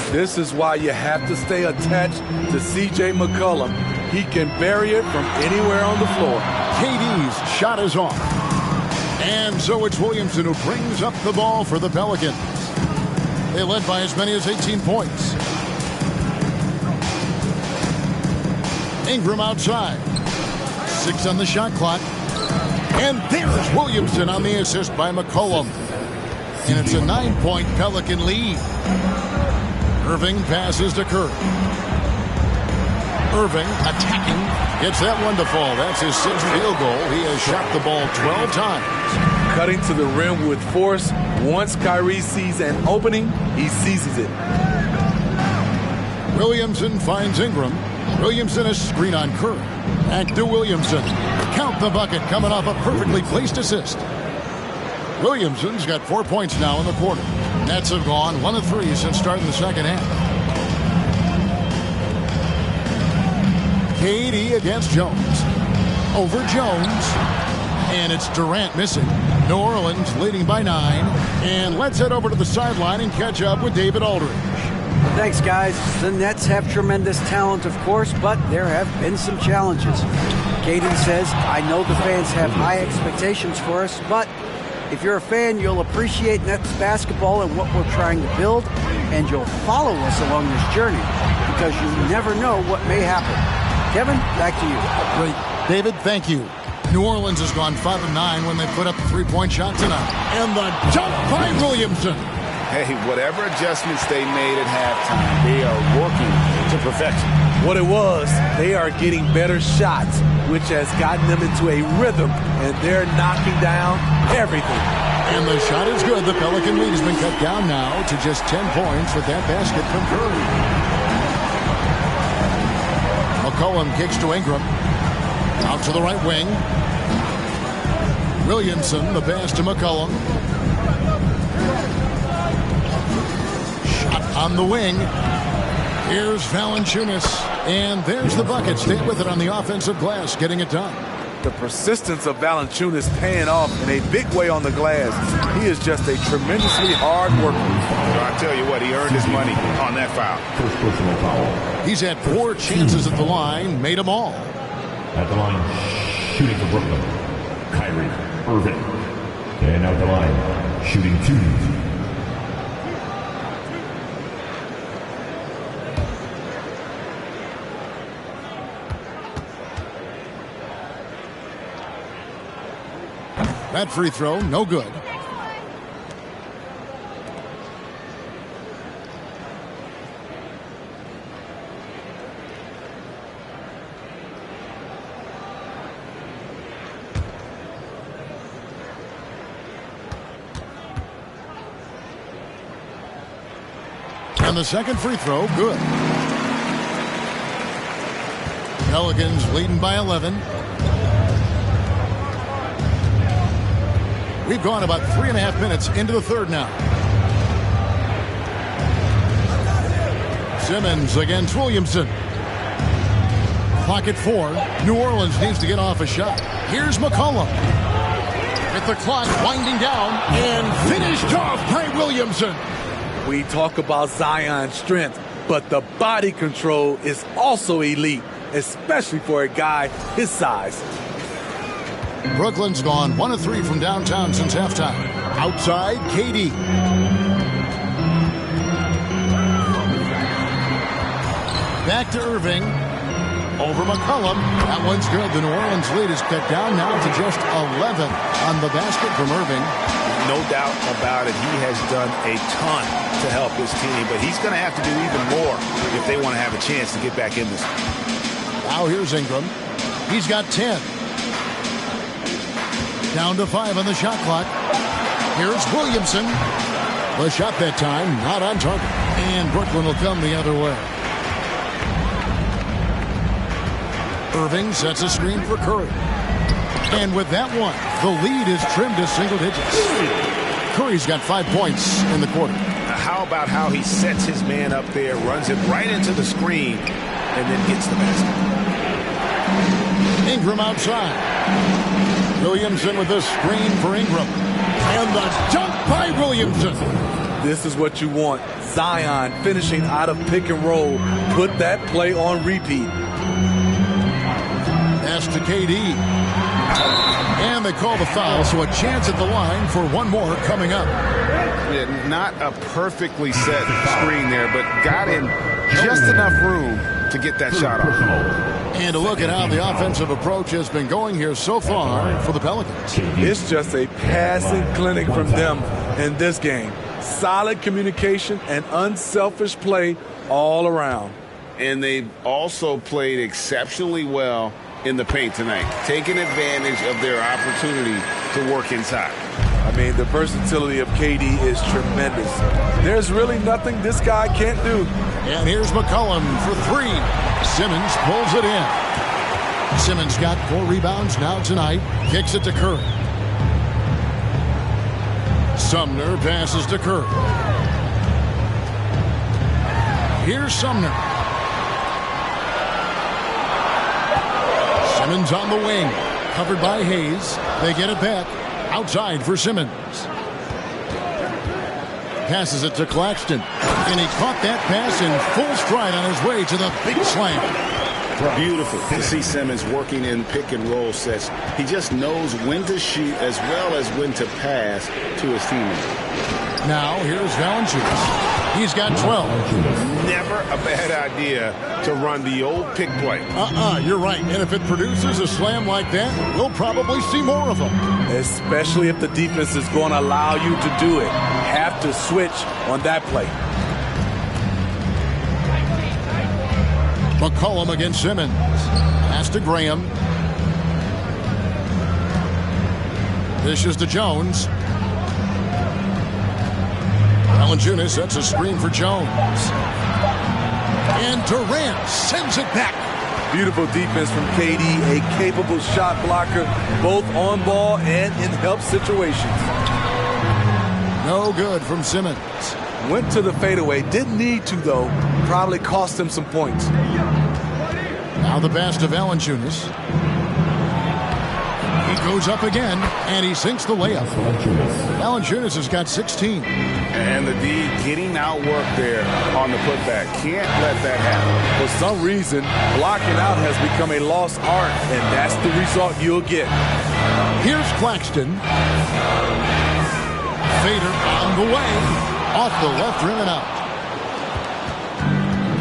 [SPEAKER 3] This is why you have to stay attached to C.J. McCollum. He can bury it from anywhere on the floor.
[SPEAKER 1] KD's shot is off. And so it's Williamson who brings up the ball for the Pelicans. They led by as many as 18 points. Ingram outside. 6 on the shot clock. And there's Williamson on the assist by McCollum. And it's a 9-point Pelican lead. Irving passes to Curry. Irving attacking. Gets that one to fall. That's his 6th field goal. He has shot the ball 12 times.
[SPEAKER 3] Cutting to the rim with force. Once Kyrie sees an opening, he seizes it.
[SPEAKER 1] Williamson finds Ingram. Williamson a screen on Curry. Back to Williamson. Count the bucket coming off a perfectly placed assist. Williamson's got 4 points now in the quarter. Nets have gone 1 of 3 since starting the second half. KD against Jones. Over Jones. And it's Durant missing. New Orleans leading by 9. And let's head over to the sideline and catch up with David Aldridge.
[SPEAKER 4] Thanks, guys. The Nets have tremendous talent, of course, but there have been some challenges. Caden says, I know the fans have high expectations for us, but if you're a fan, you'll appreciate Nets basketball and what we're trying to build, and you'll follow us along this journey because you never know what may happen. Kevin, back to you.
[SPEAKER 1] Great. David, thank you. New Orleans has gone 5 of 9 when they put up a 3-point shot tonight. And the jump by Williamson.
[SPEAKER 5] Hey, whatever adjustments they made at halftime, they are working to perfection.
[SPEAKER 3] What it was, they are getting better shots, which has gotten them into a rhythm, and they're knocking down everything.
[SPEAKER 1] And the shot is good. The Pelican lead has been cut down now to just 10 points with that basket from Curry. McCollum kicks to Ingram. Out to the right wing. Williamson, the pass to McCollum. Shot on the wing. Here's Valanciunas. And there's the bucket. Stay with it on the offensive glass, getting it done.
[SPEAKER 3] The persistence of Valanciunas paying off in a big way on the glass. He is just a tremendously hard worker.
[SPEAKER 5] I tell you what, he earned his money on that foul.
[SPEAKER 6] First personal foul.
[SPEAKER 1] He's had 4 chances at the line, made them all.
[SPEAKER 6] At the line, shooting for Brooklyn, Kyrie Irving. And out the line, shooting 2.
[SPEAKER 1] That free throw, no good. And the second free throw, good. Pelicans leading by 11. We've gone about 3.5 minutes into the third now. Simmons against Williamson. Clock at 4. New Orleans needs to get off a shot. Here's McCollum. With the clock winding down and finished off by Williamson.
[SPEAKER 3] We talk about Zion's strength, but the body control is also elite, especially for a guy his size.
[SPEAKER 1] Brooklyn's gone 1 of 3 from downtown since halftime. Outside, KD. Back to Irving. Over McCollum. That one's good. The New Orleans lead is cut down now to just 11 on the basket from Irving.
[SPEAKER 5] No doubt about it. He has done a ton to help his team, but he's going to have to do even more if they want to have a chance to get back in this.
[SPEAKER 1] Now here's Ingram. He's got 10. Down to 5 on the shot clock. Here's Williamson. The shot that time, not on target. And Brooklyn will come the other way. Irving sets a screen for Curry. And with that one, the lead is trimmed to single digits. Curry's got 5 points in the quarter.
[SPEAKER 2] How about how he sets his man up there, runs it right into the screen, and then gets the basket.
[SPEAKER 1] Ingram outside. Williamson with the screen for Ingram. And the dunk by Williamson.
[SPEAKER 3] This is what you want. Zion finishing out of pick and roll. Put that play on repeat.
[SPEAKER 1] Pass to KD. And they call the foul, so a chance at the line for one more coming up.
[SPEAKER 2] Yeah, not a perfectly set screen there, but got in just enough room to get that shot off.
[SPEAKER 1] And to look at how the offensive approach has been going here so far for the Pelicans.
[SPEAKER 3] It's just a passing clinic from them in this game. Solid communication and unselfish play all around.
[SPEAKER 2] And they've also played exceptionally well in the paint tonight, taking advantage of their opportunity to work inside.
[SPEAKER 3] I mean, the versatility of KD is tremendous. There's really nothing this guy can't do.
[SPEAKER 1] And here's McCollum for 3. Simmons pulls it in. Simmons got 4 rebounds now tonight. Kicks it to Curry. Sumner passes to Curry. Here's Sumner. Simmons on the wing. Covered by Hayes. They get it back. Outside for Simmons. Passes it to Claxton. And he caught that pass in full stride on his way to the big slam.
[SPEAKER 5] Beautiful to see Simmons working in pick and roll sets. He just knows when to shoot as well as when to pass to his teammates.
[SPEAKER 1] Now here's Valanciunas. He's got 12.
[SPEAKER 2] Never a bad idea to run the old pick play.
[SPEAKER 1] You're right. And if it produces a slam like that, we'll probably see more of them.
[SPEAKER 3] Especially if the defense is going to allow you to do it. Have to switch on that play.
[SPEAKER 1] McCollum against Simmons. Pass to Graham. Dishes to Jones. Valanciunas sets a screen for Jones. And Durant sends it back.
[SPEAKER 3] Beautiful defense from KD, a capable shot blocker, both on ball and in help situations.
[SPEAKER 1] No good from Simmons.
[SPEAKER 3] Went to the fadeaway, didn't need to though. Probably cost him some points.
[SPEAKER 1] Now the pass to Valanciunas. He goes up again, and he sinks the layup. Valanciunas has got 16.
[SPEAKER 2] And the D getting outworked there on the putback. Can't let that happen.
[SPEAKER 3] For some reason, blocking out has become a lost art, and that's the result you'll get.
[SPEAKER 1] Here's Claxton. Fader on the way. Off the left rim and out.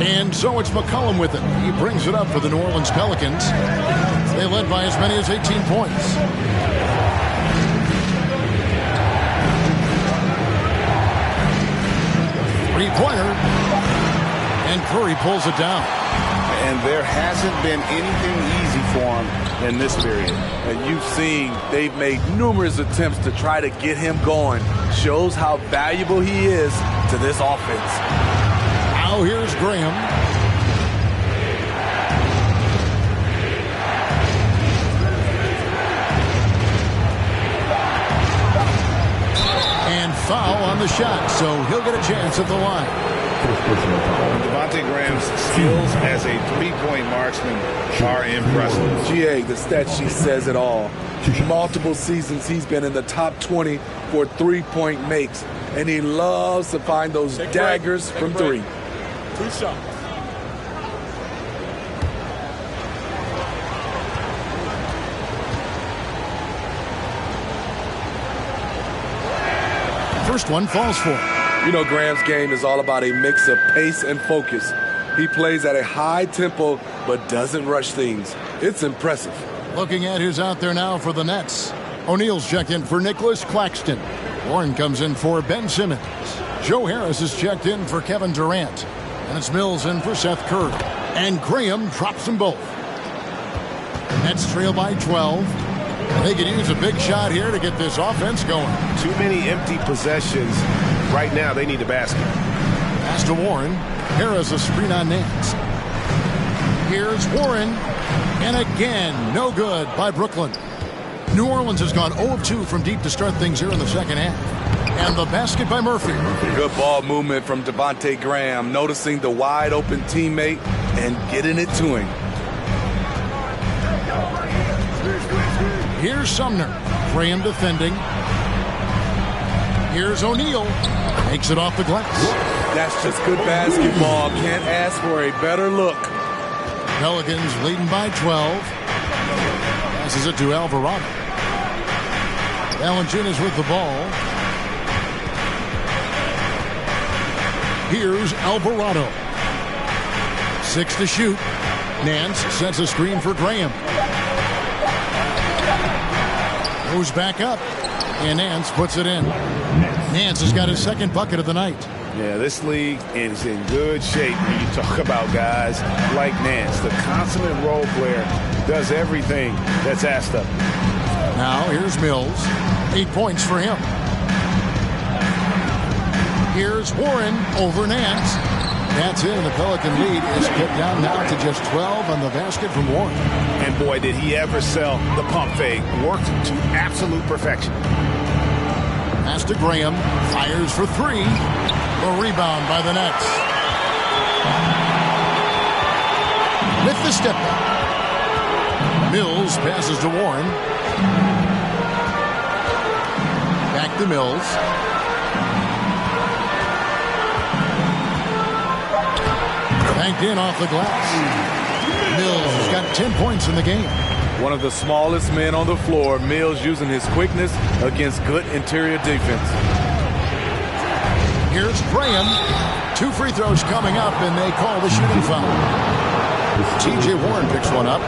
[SPEAKER 1] And so it's McCollum with it. He brings it up for the New Orleans Pelicans. They led by as many as 18 points. Three-pointer. And Curry pulls it down.
[SPEAKER 5] And there hasn't been anything easy for him in this period.
[SPEAKER 3] And you've seen they've made numerous attempts to try to get him going. Shows how valuable he is to this offense.
[SPEAKER 1] Now here's Graham. And foul on the shot, so he'll get a chance at the line.
[SPEAKER 5] Devontae Graham's skills as a three-point marksman are impressive.
[SPEAKER 3] GA, the stat sheet says it all. Multiple seasons he's been in the top 20 for three-point makes, and he loves to find those daggers from three.
[SPEAKER 8] 2 shots.
[SPEAKER 1] First one falls for him.
[SPEAKER 3] You know, Graham's game is all about a mix of pace and focus. He plays at a high tempo, but doesn't rush things. It's impressive.
[SPEAKER 1] Looking at who's out there now for the Nets. O'Neal's checked in for Nicholas Claxton. Warren comes in for Ben Simmons. Joe Harris is checked in for Kevin Durant. And it's Mills in for Seth Curry. And Graham drops them both. Nets trail by 12. They could use a big shot here to get this offense going.
[SPEAKER 2] Too many empty possessions. Right now, they need a basket.
[SPEAKER 1] Pass to Warren. Harris a screen on Nance. Here's Warren. And again, no good by Brooklyn. New Orleans has gone 0 of 2 from deep to start things here in the second half. And the basket by Murphy.
[SPEAKER 3] Good ball movement from Devontae Graham, noticing the wide open teammate and getting it to him.
[SPEAKER 1] Here's Sumner. Graham defending. Here's O'Neal. Makes it off the glass.
[SPEAKER 3] That's just good basketball. Can't ask for a better look.
[SPEAKER 1] Pelicans leading by 12. Passes it to Alvarado. Valanciunas with the ball. Here's Alvarado. 6 to shoot. Nance sets a screen for Graham. Goes back up. And Nance puts it in. Nance has got his second bucket of the night.
[SPEAKER 2] Yeah, this league is in good shape when you talk about guys like Nance. The consummate role player does everything that's asked of him.
[SPEAKER 1] Now here's Mills. 8 points for him. Here's Warren over Nance. That's it. The Pelican lead is cut down now to just 12 on the basket from Warren.
[SPEAKER 2] And boy, did he ever sell the pump fake. Worked to absolute perfection.
[SPEAKER 1] Pass to Graham. Fires for 3. A rebound by the Nets. With the step back. Mills passes to Warren. Back to Mills. Banked in off the glass. Mills has got 10 points in the game.
[SPEAKER 3] One of the smallest men on the floor, Mills using his quickness against good interior defense.
[SPEAKER 1] Here's Graham. 2 free throws coming up, and they call the shooting foul. T.J. Warren picks one up.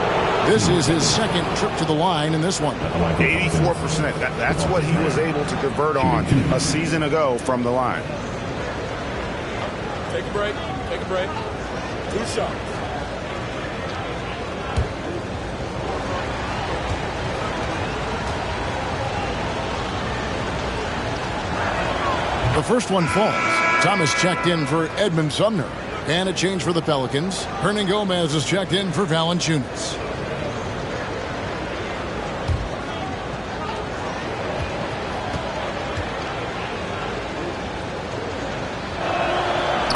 [SPEAKER 1] This is his second trip to the line in this one.
[SPEAKER 10] 84%. That's what he was able to convert on a season ago from the line.
[SPEAKER 8] Take a break. Take a break. 2 shots.
[SPEAKER 1] The first one falls. Thomas checked in for Edmund Sumner. And a change for the Pelicans. Hernan Gomez is checked in for Valanciunas.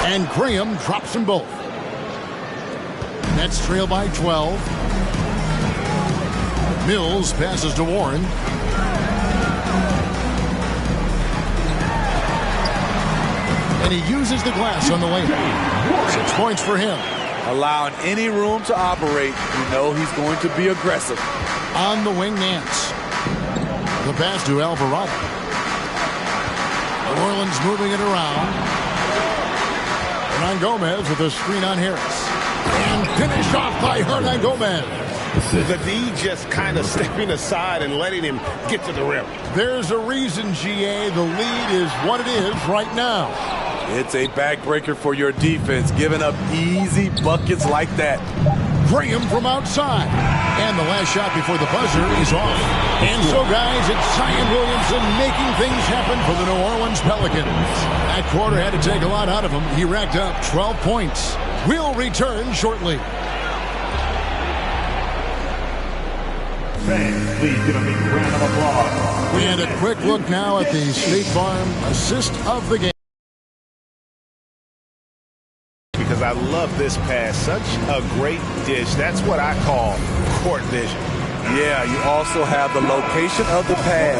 [SPEAKER 1] And Graham drops them both. Nets trail by 12. Mills passes to Warren. And he uses the glass on the layup. 6 points for him.
[SPEAKER 3] Allowing any room to operate, you know he's going to be aggressive.
[SPEAKER 1] On the wing, Nance. The pass to Alvarado. New Orleans moving it around. Hernan Gomez with a screen on Harris. And finished off by Hernan Gomez.
[SPEAKER 2] The D just kind of stepping aside and letting him get to the rim.
[SPEAKER 1] There's a reason, GA. The lead is what it is right now.
[SPEAKER 3] It's a backbreaker for your defense, giving up easy buckets like that.
[SPEAKER 1] Graham from outside. And the last shot before the buzzer is off. And so, guys, it's Zion Williamson making things happen for the New Orleans Pelicans. That quarter had to take a lot out of him. He racked up 12 points. We'll return shortly.
[SPEAKER 6] Fans, please give him a round of applause.
[SPEAKER 1] And a quick look now at the State Farm assist of the game.
[SPEAKER 2] Because I love this pass. Such a great dish. That's what I call court vision.
[SPEAKER 3] Yeah, you also have the location of the pass.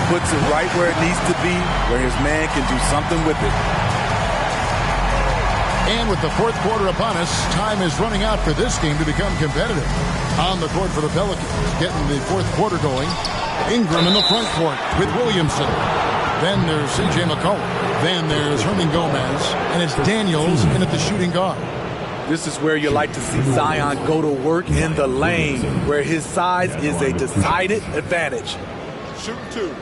[SPEAKER 3] Puts it right where it needs to be, where his man can do something with it.
[SPEAKER 1] And with the fourth quarter upon us, time is running out for this game to become competitive. On the court for the Pelicans, getting the fourth quarter going. Ingram in the front court with Williamson. Then there's C.J. McCollum. Then there's Hernan Gomez. And it's Daniels in at the shooting guard.
[SPEAKER 3] This is where you like to see Zion go to work in the lane, where his size is a decided advantage.
[SPEAKER 8] Shoot 2.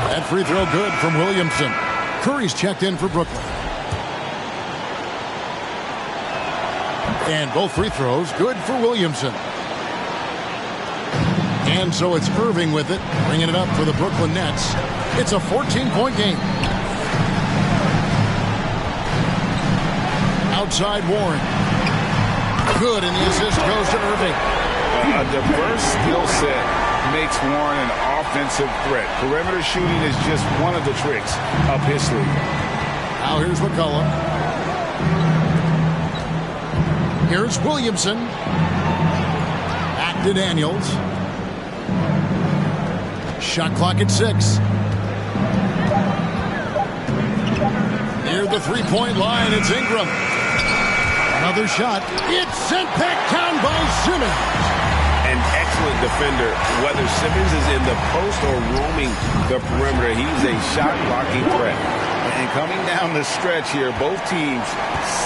[SPEAKER 1] That free throw good from Williamson. Curry's checked in for Brooklyn. And both free throws good for Williamson. And so it's Irving with it, bringing it up for the Brooklyn Nets. It's a 14-point game. Outside Warren. Good, and the assist goes to Irving.
[SPEAKER 5] A diverse skill set makes Warren an offensive threat. Perimeter shooting is just one of the tricks up his sleeve.
[SPEAKER 1] Now here's McCollum. Here's Williamson. Back to Daniels. Shot clock at 6. Near the three-point line, it's Ingram. Another shot. It's sent back down by Simmons.
[SPEAKER 2] An excellent defender. Whether Simmons is in the post or roaming the perimeter, he's a shot-blocking threat.
[SPEAKER 5] And coming down the stretch here, both teams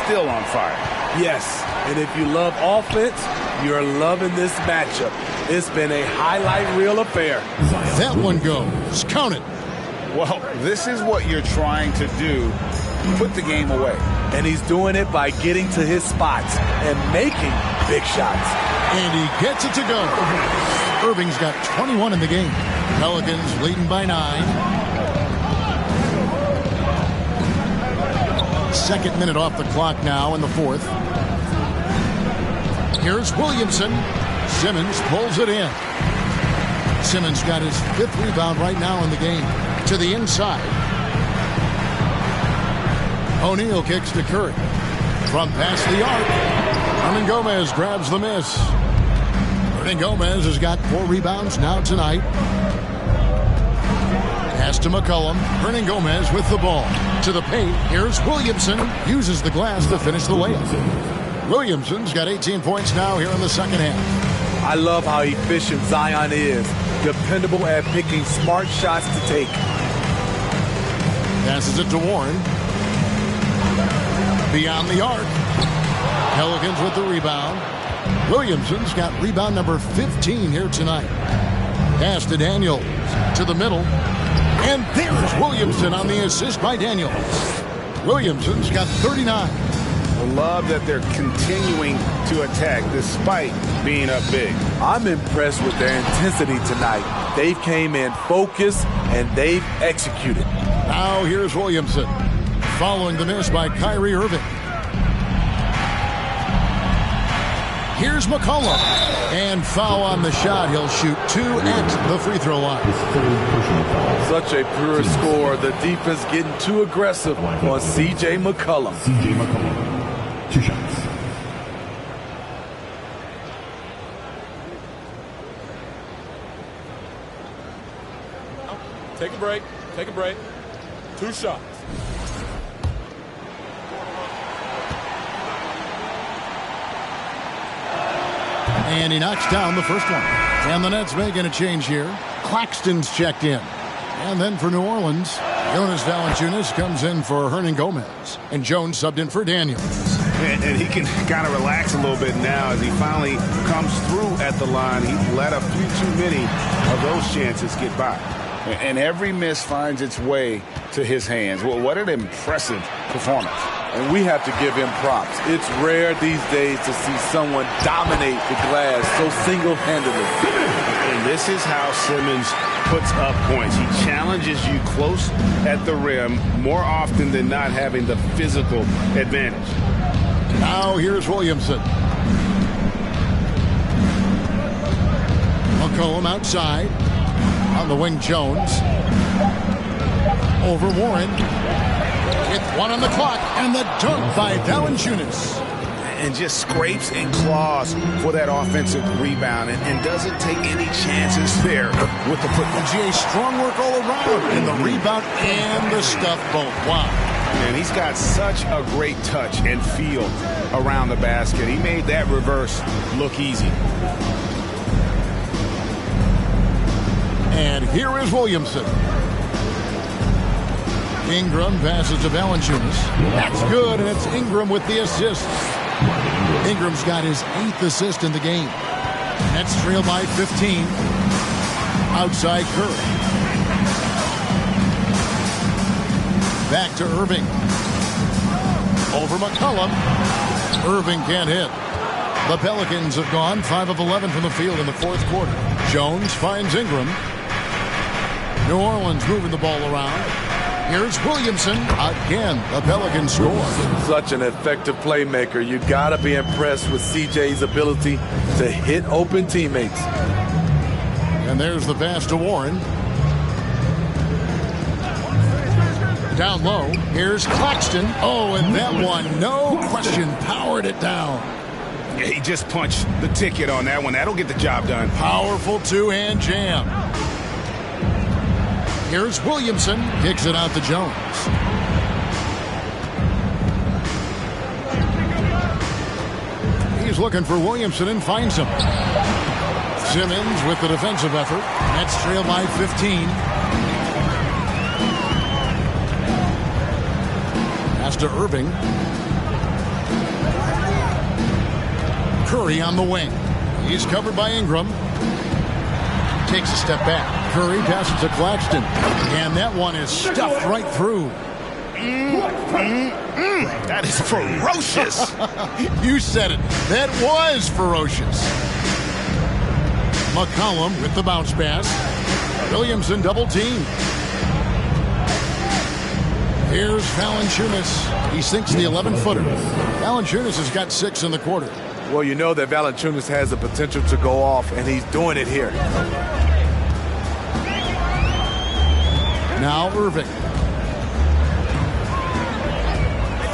[SPEAKER 5] still on fire.
[SPEAKER 3] Yes, and if you love offense, you're loving this matchup. It's been a highlight reel affair.
[SPEAKER 1] That one goes. Count it.
[SPEAKER 5] Well, this is what you're trying to do. Put the game away.
[SPEAKER 3] And he's doing it by getting to his spots and making big shots.
[SPEAKER 1] And he gets it to go. Irving's got 21 in the game. Pelicans leading by 9. Second minute off the clock now in the fourth. Here's Williamson. Simmons pulls it in. Simmons got his 5th rebound right now in the game. To the inside. O'Neal kicks to Curry. From past the arc. Hernan Gomez grabs the miss. Hernan Gomez has got 4 rebounds now tonight. Pass to McCollum. Hernan Gomez with the ball. To the paint. Here's Williamson. Uses the glass to finish the layup. Williamson's got 18 points now here in the second half.
[SPEAKER 3] I love how efficient Zion is. Dependable at picking smart shots to take.
[SPEAKER 1] Passes it to Warren. Beyond the arc. Pelicans with the rebound. Williamson's got rebound number 15 here tonight. Pass to Daniels. To the middle. And there's Williamson on the assist by Daniels. Williamson's got 39.
[SPEAKER 2] I love that they're continuing to attack despite being up big.
[SPEAKER 3] I'm impressed with their intensity tonight. They've came in focused and they've executed.
[SPEAKER 1] Now here's Williamson. Following the miss by Kyrie Irving. Here's McCollum. And foul on the shot. He'll shoot 2 at the free throw line.
[SPEAKER 3] Such a pure score. The defense getting too aggressive on C.J. McCollum.
[SPEAKER 6] C.J. McCollum, 2 shots.
[SPEAKER 8] Take a break. Take a break. 2 shots.
[SPEAKER 1] And he knocks down the first one. And the Nets making a change here. Claxton's checked in. And then for New Orleans, Jonas Valanciunas comes in for Hernan Gomez. And Jones subbed in for Daniels.
[SPEAKER 2] And he can kind of relax a little bit now as he finally comes through at the line. He let a few too many of those chances get by.
[SPEAKER 5] And every miss finds its way to his hands. Well, what an impressive performance.
[SPEAKER 3] And we have to give him props. It's rare these days to see someone dominate the glass so single-handedly.
[SPEAKER 2] And this is how Simmons puts up points. He challenges you close at the rim more often than not, having the physical advantage.
[SPEAKER 1] Now here's Williamson. McCollum outside. On the wing, Jones. Over Warren. With 1 on the clock. And the dunk by Valanciunas.
[SPEAKER 2] And just scrapes and claws for that offensive rebound and doesn't take any chances there with the football.
[SPEAKER 1] GA, strong work all around in the rebound and the stuff both. Wow.
[SPEAKER 2] And he's got such a great touch and feel around the basket. He made that reverse look easy.
[SPEAKER 1] And here is Williamson. Ingram passes to Valanciunas. That's good, and it's Ingram with the assist. Ingram's got his 8th assist in the game. Nets trail by 15. Outside Curry. Back to Irving. Over McCollum. Irving can't hit. The Pelicans have gone 5 of 11 from the field in the fourth quarter. Jones finds Ingram. New Orleans moving the ball around. Here's Williamson. Again, the Pelicans score.
[SPEAKER 3] Such an effective playmaker. You got to be impressed with CJ's ability to hit open teammates.
[SPEAKER 1] And there's the pass to Warren. Down low. Here's Claxton. Oh, and that one, no question, powered it down.
[SPEAKER 10] Yeah, he just punched the ticket on that one. That'll get the job done.
[SPEAKER 1] Powerful two-hand jam. Here's Williamson. Kicks it out to Jones. He's looking for Williamson and finds him. Simmons with the defensive effort. Nets trail by 15. Pass to Irving. Curry on the wing. He's covered by Ingram. Takes a step back. Curry passes to Claxton. And that one is stuffed right through.
[SPEAKER 10] That is ferocious.
[SPEAKER 1] You said it. That was ferocious. McCollum with the bounce pass. Williamson double team. Here's Valanciunas. He sinks the 11-footer. Valanciunas has got 6 in the quarter.
[SPEAKER 3] Well, you know that Valanciunas has the potential to go off, and he's doing it here.
[SPEAKER 1] Now Irving.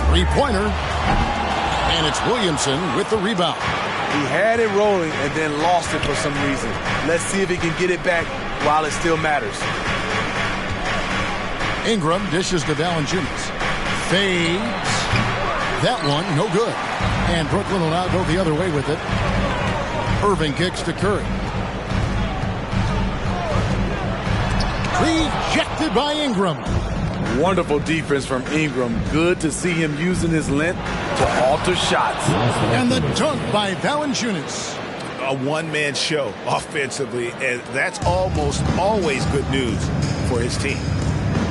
[SPEAKER 1] Three-pointer. And it's Williamson with the rebound.
[SPEAKER 3] He had it rolling and then lost it for some reason. Let's see if he can get it back while it still matters.
[SPEAKER 1] Ingram dishes to Valanciunas. Fades. That one, no good. And Brooklyn will now go the other way with it. Irving kicks to Curry. Rejected by Ingram.
[SPEAKER 3] Wonderful defense from Ingram. Good to see him using his length to alter shots.
[SPEAKER 1] And the dunk by Valanciunas.
[SPEAKER 10] A one-man show offensively, and that's almost always good news for his team.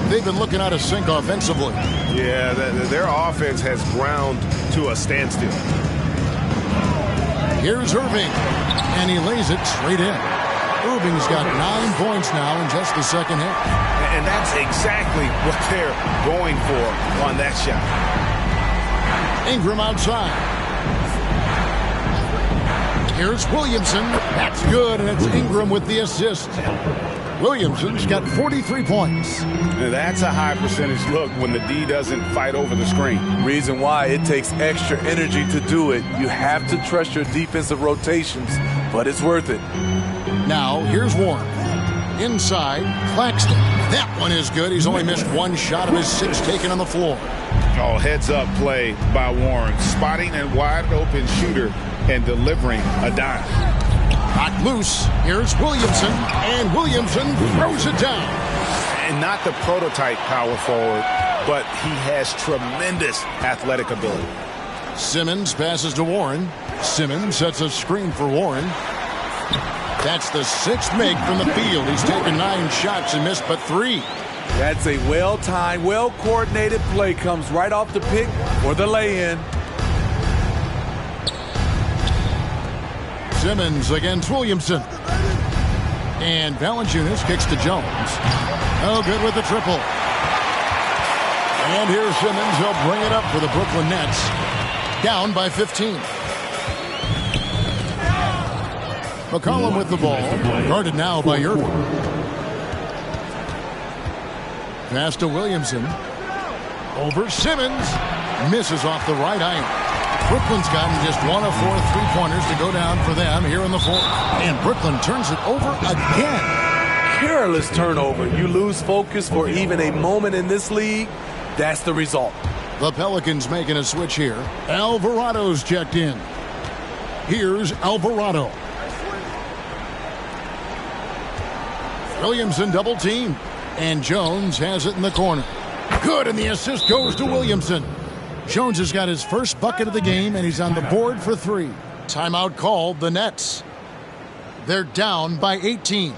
[SPEAKER 1] They've been looking out of sync offensively.
[SPEAKER 2] Yeah, their offense has ground to a standstill.
[SPEAKER 1] Here's Irving, and he lays it straight in. Irving's got 9 points now in just the second half.
[SPEAKER 10] And that's exactly what they're going for on that shot.
[SPEAKER 1] Ingram outside. Here's Williamson. That's good, and it's Ingram with the assist. Williamson's got 43 points.
[SPEAKER 10] That's a high percentage look when the D doesn't fight over the screen.
[SPEAKER 3] Reason why it takes extra energy to do it. You have to trust your defensive rotations, but it's worth it.
[SPEAKER 1] Now, here's Warren. Inside, Claxton. That one is good. He's only missed 1 shot of his 6 taken on the floor.
[SPEAKER 5] Oh, heads-up play by Warren. Spotting a wide-open shooter and delivering a dime.
[SPEAKER 1] Knocked loose. Here's Williamson. And Williamson throws it down.
[SPEAKER 10] And not the prototype power forward, but he has tremendous athletic ability.
[SPEAKER 1] Simmons passes to Warren. Simmons sets a screen for Warren. That's the 6th make from the field. He's taken 9 shots and missed but 3.
[SPEAKER 3] That's a well-timed, well-coordinated play. Comes right off the pick for the lay-in.
[SPEAKER 1] Simmons against Williamson. And Valanciunas kicks to Jones. Oh, good with the triple. And here's Simmons. He'll bring it up for the Brooklyn Nets. Down by 15. McCollum with the ball. Guarded now by Irving. Pass to Williamson. Over Simmons. Misses off the right eye. Brooklyn's gotten just 1 of 4 3-pointers to go down for them here in the fourth. And Brooklyn turns it over again.
[SPEAKER 3] Careless turnover. You lose focus for even a moment in this league. That's the result.
[SPEAKER 1] The Pelicans making a switch here. Alvarado's checked in. Here's Alvarado. Williamson double team. And Jones has it in the corner. Good, and the assist goes to Williamson. Jones has got his first bucket of the game, and he's on the board for 3. Timeout called, the Nets. They're down by 18.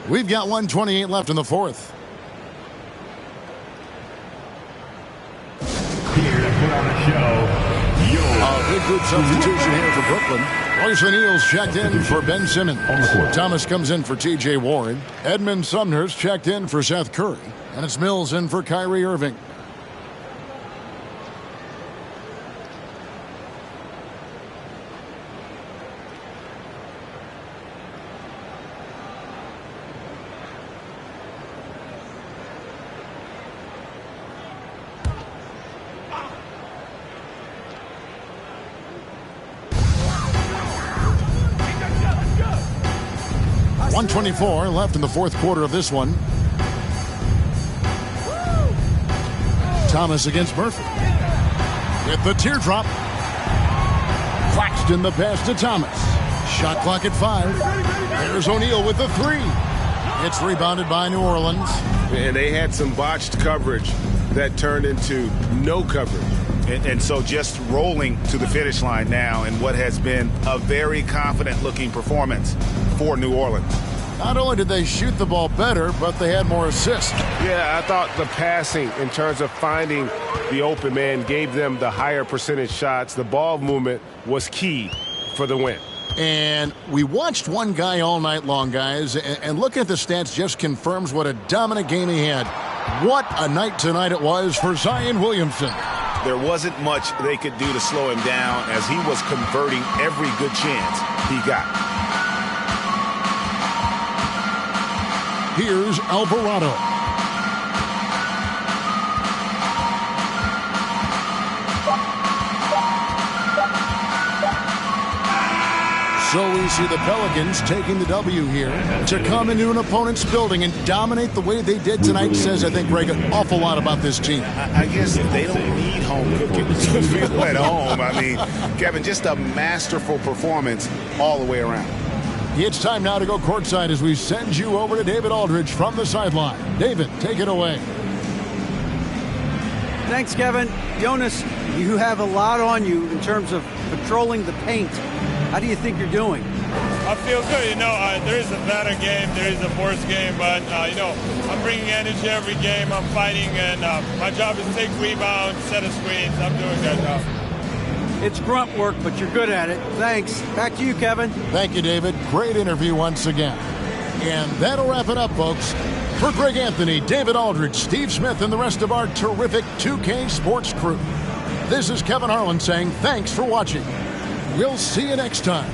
[SPEAKER 1] We've got 1:28 left in the fourth.
[SPEAKER 6] Here to put on the show,
[SPEAKER 1] A big Good substitution here for Brooklyn. Royce O'Neal's checked in for Ben Simmons. Thomas comes in for T.J. Warren. Edmund Sumner's checked in for Seth Curry. And it's Mills in for Kyrie Irving. .124 left in the fourth quarter of this one. Thomas against Murphy. With the teardrop. Claxton the pass to Thomas. Shot clock at 5. There's O'Neal with the 3. It's rebounded by New Orleans.
[SPEAKER 2] And they had some botched coverage that turned into no coverage.
[SPEAKER 10] And so just rolling to the finish line now in what has been a very confident-looking performance for New Orleans.
[SPEAKER 1] Not only did they shoot the ball better, but they had more assists.
[SPEAKER 2] Yeah, I thought the passing in terms of finding the open man gave them the higher percentage shots. The ball movement was key for the win.
[SPEAKER 1] And we watched one guy all night long, guys, and looking at the stats just confirms what a dominant game he had. What a night tonight it was for Zion Williamson.
[SPEAKER 10] There wasn't much they could do to slow him down as he was converting every good chance he got.
[SPEAKER 1] Here's Alvarado. So we see the Pelicans taking the W here. To come into an opponent's building and dominate the way they did tonight says, I think, Greg, an awful lot about this team.
[SPEAKER 10] I guess they don't need home cooking to feel at home. I mean, Kevin, just a masterful performance all the way around.
[SPEAKER 1] It's time now to go courtside as we send you over to David Aldridge from the sideline. David, take it away.
[SPEAKER 4] Thanks, Kevin. Jonas, you have a lot on you in terms of patrolling the paint. How do you think you're doing?
[SPEAKER 9] I feel good. There is a better game, there is a worse game, but, I'm bringing energy every game. I'm fighting, and my job is to take rebounds, set of screens. I'm doing that job.
[SPEAKER 4] It's grunt work, but you're good at it. Thanks. Back to you, Kevin.
[SPEAKER 1] Thank you, David. Great interview once again. And that'll wrap it up, folks. For Greg Anthony, David Aldridge, Steve Smith, and the rest of our terrific 2K Sports crew, this is Kevin Harlan saying thanks for watching. We'll see you next time.